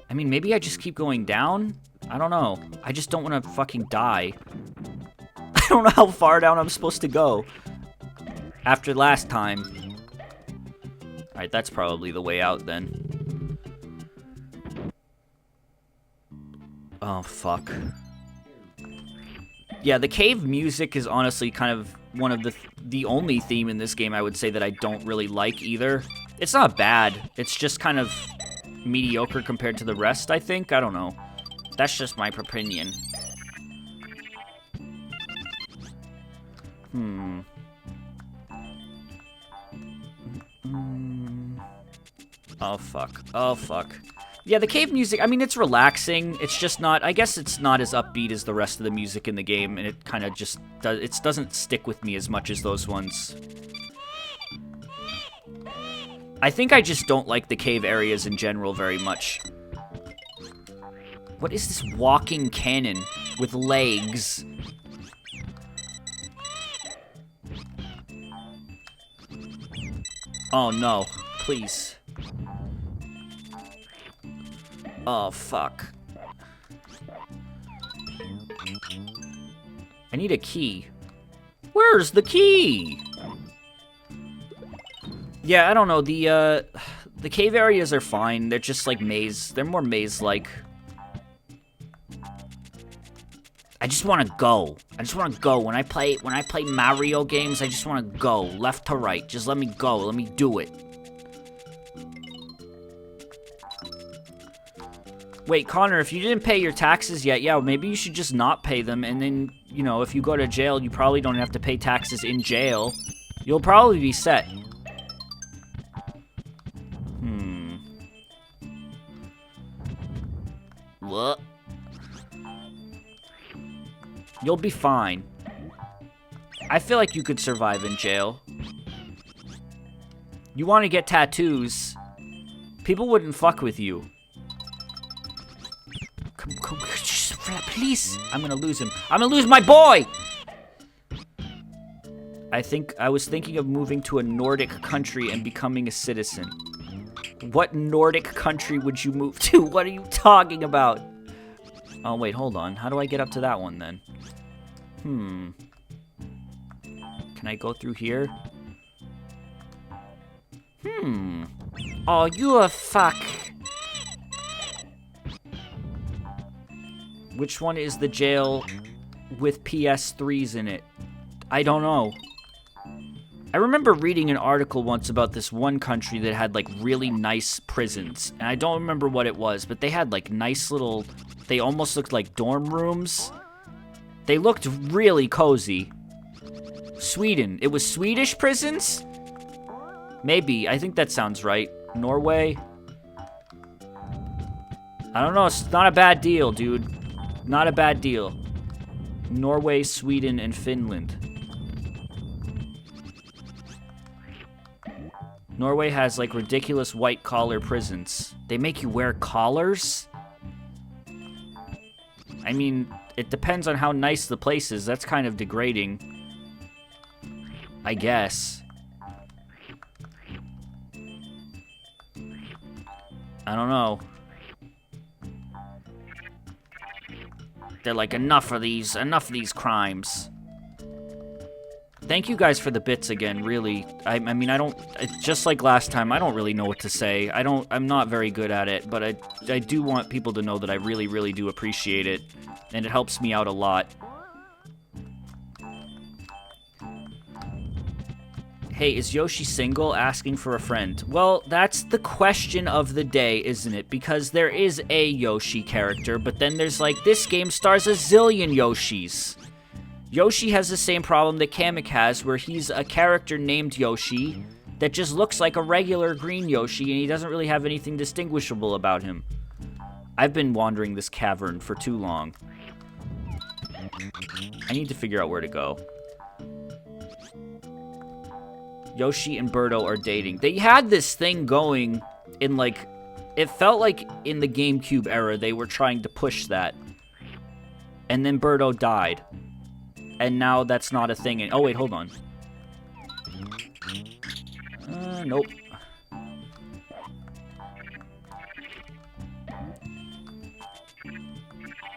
I mean, maybe I just keep going down? I don't know. I just don't want to fucking die. I don't know how far down I'm supposed to go. After last time. Alright, that's probably the way out then. Oh, fuck. Yeah, the cave music is honestly kind of one of the only theme in this game I would say that I don't really like either. It's not bad. It's just kind of mediocre compared to the rest, I think. I don't know. That's just my opinion. Oh, fuck. Oh, fuck. Yeah, the cave music, I mean, it's relaxing. It's just not, I guess it's not as upbeat as the rest of the music in the game, and it kind of just, it doesn't stick with me as much as those ones. I think I just don't like the cave areas in general very much. What is this walking cannon with legs? Oh, no. Please. Oh, fuck. I need a key. Where's the key? Yeah, I don't know. The cave areas are fine. They're just like maze. They're more maze-like. I just want to go. I just want to go. When I play Mario games, I just want to go left to right. Just let me go. Let me do it. Wait, Connor, if you didn't pay your taxes yet, yeah, maybe you should just not pay them, and then, you know, if you go to jail, you probably don't have to pay taxes in jail. You'll probably be set. What? You'll be fine. I feel like you could survive in jail. You want to get tattoos. People wouldn't fuck with you. Come, please. I'm gonna lose him. I'm gonna lose my boy! I was thinking of moving to a Nordic country and becoming a citizen. What Nordic country would you move to? What are you talking about? Oh, wait, hold on. How do I get up to that one, then? Can I go through here? Oh, you a fuck. Which one is the jail with PS3s in it? I don't know. I remember reading an article once about this one country that had, like, really nice prisons. And I don't remember what it was, but they had, like, nice little... They almost looked like dorm rooms. They looked really cozy. Sweden. It was Swedish prisons? Maybe. I think that sounds right. Norway? I don't know. It's not a bad deal, dude. Not a bad deal. Norway, Sweden, and Finland. Norway has, like, ridiculous white-collar prisons. They make you wear collars? I mean, it depends on how nice the place is. That's kind of degrading. I guess. I don't know. They're like, enough of these crimes. Thank you guys for the bits again, really. I mean, it's just like last time, I don't really know what to say. I'm not very good at it, but I do want people to know that I really, really do appreciate it, and it helps me out a lot. Hey, is Yoshi single? Asking for a friend. Well, that's the question of the day, isn't it? Because there is a Yoshi character, but then there's like, this game stars a zillion Yoshis. Yoshi has the same problem that Kamek has, where he's a character named Yoshi that just looks like a regular green Yoshi, and he doesn't really have anything distinguishable about him. I've been wandering this cavern for too long. I need to figure out where to go. Yoshi and Birdo are dating. They had this thing going in, like... It felt like in the GameCube era they were trying to push that. And then Birdo died. And now that's not a thing. Oh, wait, hold on. Nope.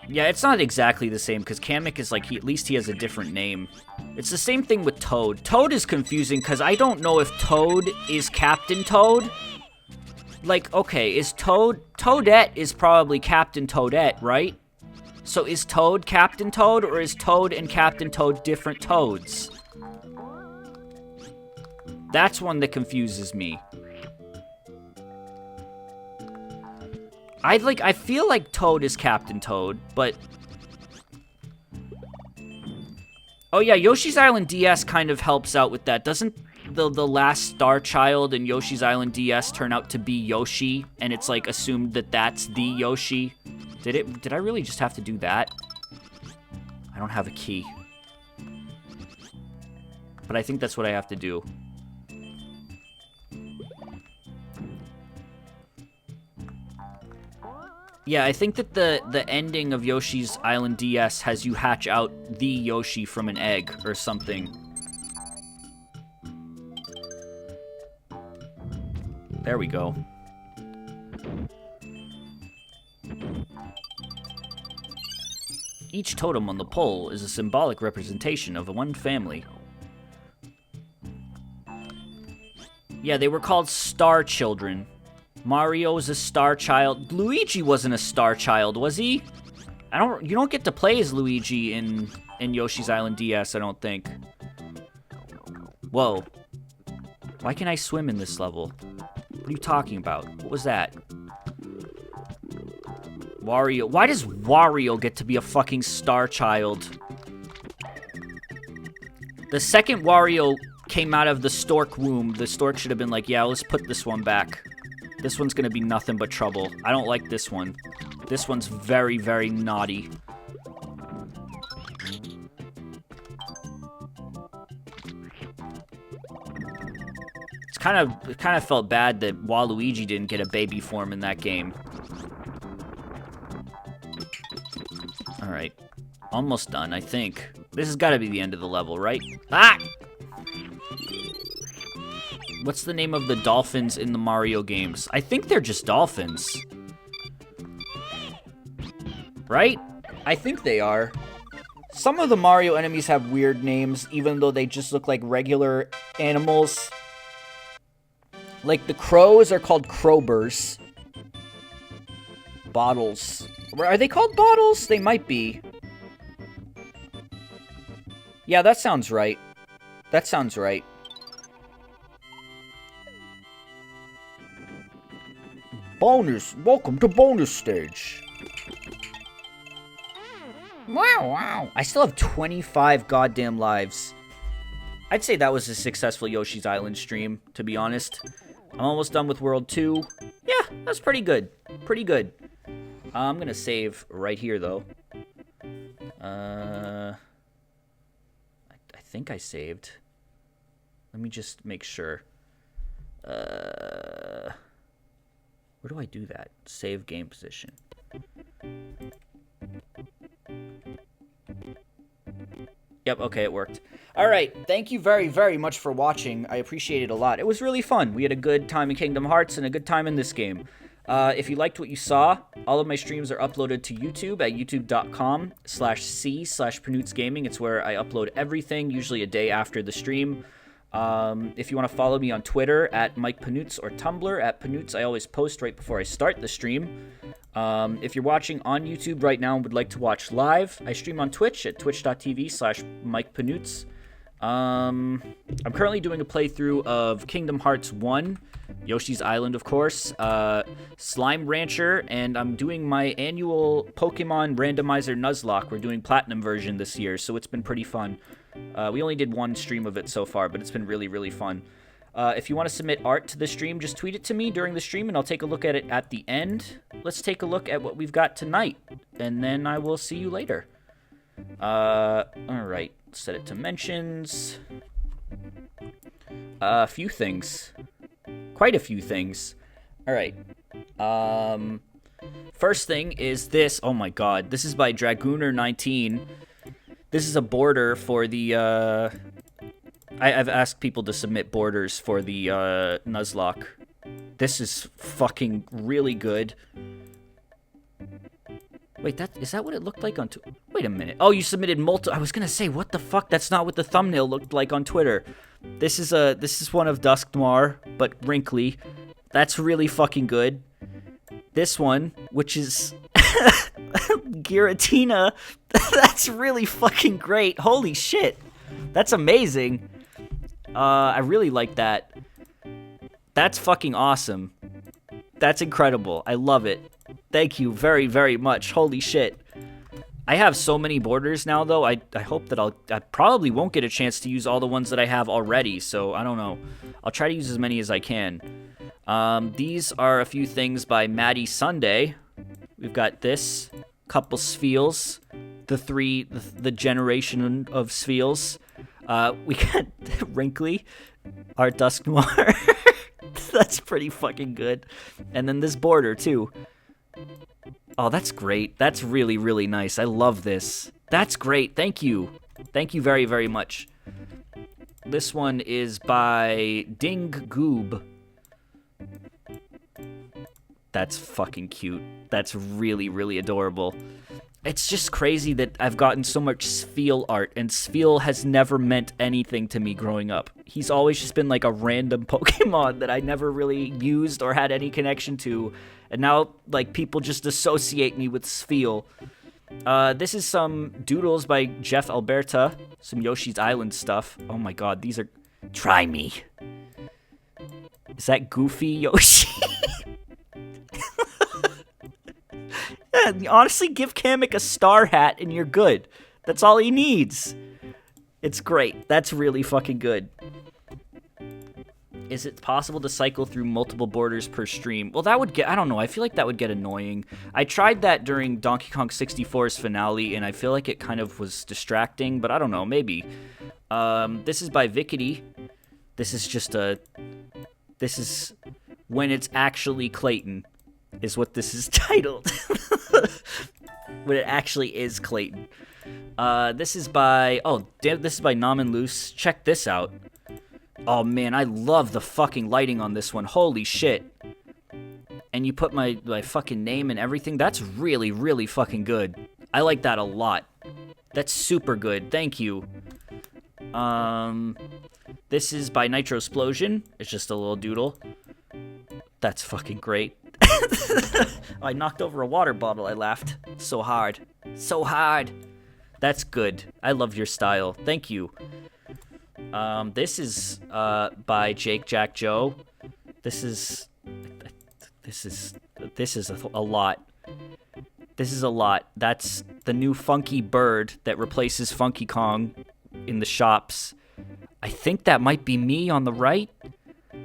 Yeah, it's not exactly the same, because Kamek is like, at least he has a different name. It's the same thing with Toad. Toad is confusing, because I don't know if Toad is Captain Toad. Like, okay, is Toadette is probably Captain Toadette, right? So is Toad Captain Toad, or is Toad and Captain Toad different Toads? That's one that confuses me. I feel like Toad is Captain Toad, but... Oh yeah, Yoshi's Island DS kind of helps out with that. Doesn't the last Star Child in Yoshi's Island DS turn out to be Yoshi, and it's like assumed that that's the Yoshi? Did I really just have to do that? I don't have a key. But I think that's what I have to do. Yeah, I think that the ending of Yoshi's Island DS has you hatch out the Yoshi from an egg or something. There we go. Each totem on the pole is a symbolic representation of one family. Yeah, they were called Star Children. Mario's a Star Child. Luigi wasn't a Star Child, was he? You don't get to play as Luigi in Yoshi's Island DS, I don't think. Whoa. Why can I swim in this level? What are you talking about? What was that? Wario. Why does Wario get to be a fucking Star Child? The second Wario came out of the stork womb, the stork should have been like, yeah, let's put this one back. This one's gonna be nothing but trouble. I don't like this one. This one's very, very naughty. It kind of felt bad that Waluigi didn't get a baby form in that game. Alright. Almost done, I think. This has got to be the end of the level, right? Ah! What's the name of the dolphins in the Mario games? I think they're just dolphins. Right? I think they are. Some of the Mario enemies have weird names, even though they just look like regular animals. Like, the crows are called crowbers. Bottles. Are they called bottles? They might be. Yeah, that sounds right. That sounds right. Bonus! Welcome to bonus stage! Wow. I still have 25 goddamn lives. I'd say that was a successful Yoshi's Island stream, to be honest. I'm almost done with World 2. Yeah, that's pretty good. Pretty good. I'm gonna save right here, though. I think I saved. Let me just make sure. Where do I do that? Save game position. Yep, okay, it worked. Alright, thank you very, very much for watching. I appreciate it a lot. It was really fun. We had a good time in Kingdom Hearts and a good time in this game. If you liked what you saw, all of my streams are uploaded to YouTube at youtube.com/c/panootsgaming. It's where I upload everything, usually a day after the stream. If you want to follow me on Twitter at Mike Panoots or Tumblr at Panoots, I always post right before I start the stream. If you're watching on YouTube right now and would like to watch live, I stream on Twitch at twitch.tv/Mike Panoots. I'm currently doing a playthrough of Kingdom Hearts 1, Yoshi's Island, of course, Slime Rancher, and I'm doing my annual Pokemon Randomizer Nuzlocke. We're doing Platinum version this year, so it's been pretty fun. We only did one stream of it so far, but it's been really, really fun. If you want to submit art to the stream, just tweet it to me during the stream, and I'll take a look at it at the end. Let's take a look at what we've got tonight, and then I will see you later. Alright. Set it to mentions. A few things. Quite a few things. Alright. First thing is this. Oh my god. This is by Dragooner19. This is a border for the, I've asked people to submit borders for the, Nuzlocke. This is fucking really good. Wait, is that what it looked like on wait a minute. Oh, you submitted I was gonna say, what the fuck? That's not what the thumbnail looked like on Twitter. This is one of Dusknoir, but wrinkly. That's really fucking good. This one, which is Giratina. That's really fucking great. Holy shit. That's amazing. I really like that. That's fucking awesome. That's incredible. I love it. Thank you very, very much. Holy shit. I have so many borders now, though. I hope that I probably won't get a chance to use all the ones that I have already, so I don't know. I'll try to use as many as I can. These are a few things by Maddie Sunday. We've got this, couple Spheals, the generation of Spheals. We got Wrinkly, Art Dusknoir. That's pretty fucking good. And then this border, too. Oh, that's great. That's really, really nice. I love this. That's great. Thank you. Thank you very, very much. This one is by Ding Goob. That's fucking cute. That's really, really adorable. It's just crazy that I've gotten so much Spheal art, and Spheal has never meant anything to me growing up. He's always just been like a random Pokemon that I never really used or had any connection to, and now, like, people just associate me with Spheal. This is some doodles by Jeff Alberta, some Yoshi's Island stuff. Oh my god, these are... Try me. Is that Goofy Yoshi? Yeah, honestly, give Kamek a star hat and you're good. That's all he needs. It's great. That's really fucking good. Is it possible to cycle through multiple borders per stream? Well, that would get... I don't know. I feel like that would get annoying. I tried that during Donkey Kong 64's finale, and I feel like it kind of was distracting, but I don't know. Maybe. This is by Vickety. This is just a... This is when it's actually Clayton, is what this is titled. When it actually is Clayton. This is by... Oh, damn, this is by Namen Loose. Check this out. Oh, man, I love the fucking lighting on this one. Holy shit. And you put my fucking name and everything. That's really, really fucking good. I like that a lot. That's super good. Thank you. This is by Nitro Explosion. It's just a little doodle. That's fucking great. I knocked over a water bottle. I laughed so hard. So hard. That's good. I love your style. Thank you. This is by Jake Jack Joe. This is a lot. This is a lot. That's the new Funky Bird that replaces Funky Kong in the shops. I think that might be me on the right.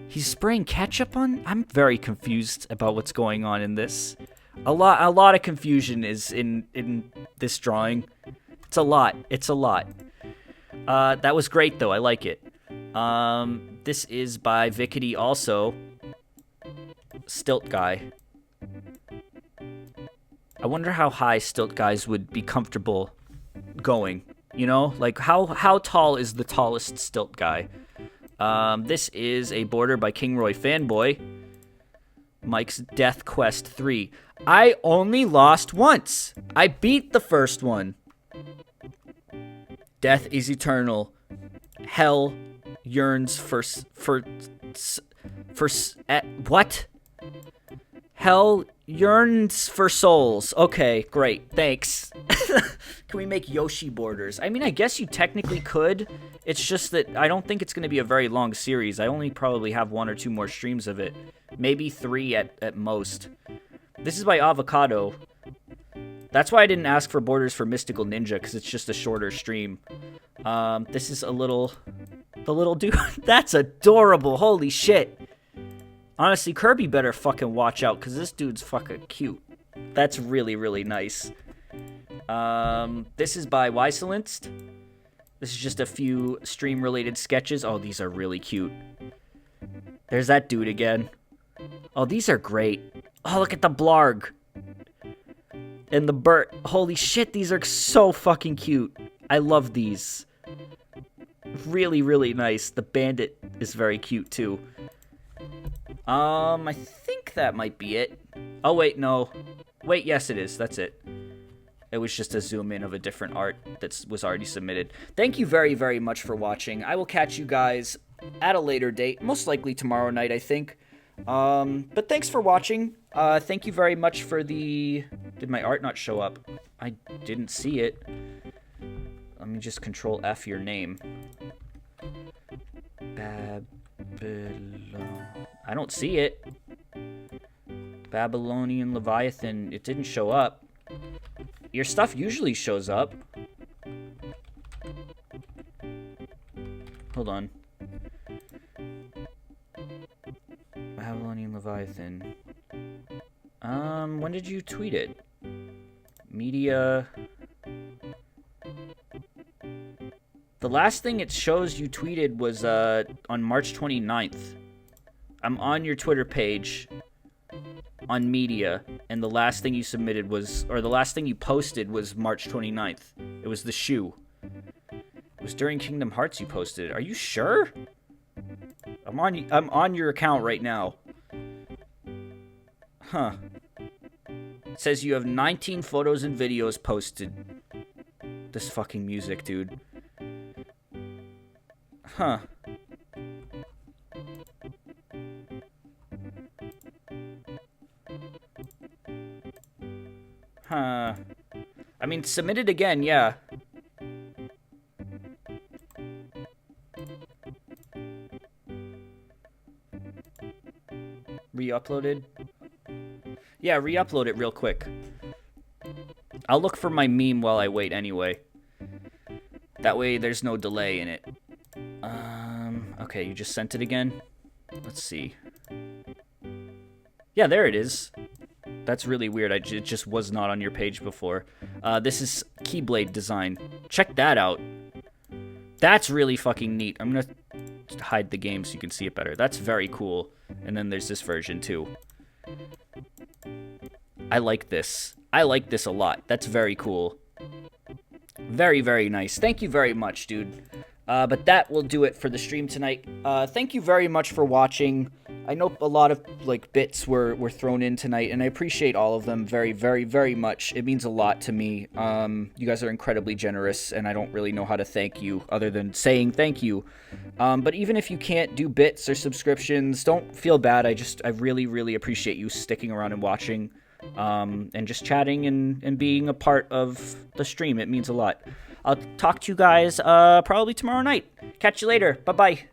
He's spraying ketchup on? I'm very confused about what's going on in this. A lot of confusion is in this drawing. It's a lot. It's a lot. That was great, though. I like it. This is by Vickety also. Stilt Guy. I wonder how high Stilt Guys would be comfortable going. You know? Like, how tall is the tallest Stilt Guy? This is a border by King Roy Fanboy. Mike's Death Quest 3. I only lost once. I beat the first one. Death is eternal. Hell yearns what? Hell yearns for souls. Okay, great. Thanks. Can we make Yoshi borders? I mean, I guess you technically could. It's just that I don't think it's going to be a very long series. I only probably have 1 or 2 more streams of it. Maybe 3 at most. This is by Avocado. That's why I didn't ask for borders for Mystical Ninja, because it's just a shorter stream. This is the little dude. That's adorable. Holy shit. Honestly, Kirby better fucking watch out, because this dude's fucking cute. That's really, really nice. This is by Wiselanced. This is just a few stream-related sketches. Oh, these are really cute. There's that dude again. Oh, these are great. Oh, look at the Blarg. And the bird. Holy shit, these are so fucking cute. I love these. Really, really nice. The bandit is very cute, too. I think that might be it. Oh, wait, no. Wait, yes, it is. That's it. It was just a zoom in of a different art that was already submitted. Thank you very, very much for watching. I will catch you guys at a later date. Most likely tomorrow night, I think. But thanks for watching. Thank you very much for the Did my art not show up? I didn't see it. Let me just control F your name. Babylon. I don't see it. Babylonian Leviathan. It didn't show up. Your stuff usually shows up. Hold on. Babylonian Leviathan. When did you tweet it? Media. The last thing it shows you tweeted was on March 29th. I'm on your Twitter page on media, and the last thing you submitted was, or the last thing you posted was March 29th. It was the shoe. It was during Kingdom Hearts you posted it. Are you sure? I'm on your account right now. Huh. It says you have 19 photos and videos posted. This fucking music, dude. Huh. Huh. I mean, submit it again, yeah. Re-uploaded? Yeah, re-upload it real quick. I'll look for my meme while I wait anyway. That way there's no delay in it. Okay, you just sent it again? Let's see. Yeah, there it is. That's really weird. It just was not on your page before. This is Keyblade design. Check that out. That's really fucking neat. I'm gonna hide the game so you can see it better. That's very cool. And then there's this version too. I like this. I like this a lot. That's very cool. Very, very nice. Thank you very much, dude. But that will do it for the stream tonight. Thank you very much for watching. I know a lot of bits were thrown in tonight, and I appreciate all of them very, very, very much. It means a lot to me. You guys are incredibly generous, and I don't really know how to thank you other than saying thank you. But even if you can't do bits or subscriptions, don't feel bad. I really, really appreciate you sticking around and watching, and just chatting and being a part of the stream. It means a lot. I'll talk to you guys probably tomorrow night. Catch you later. Bye-bye.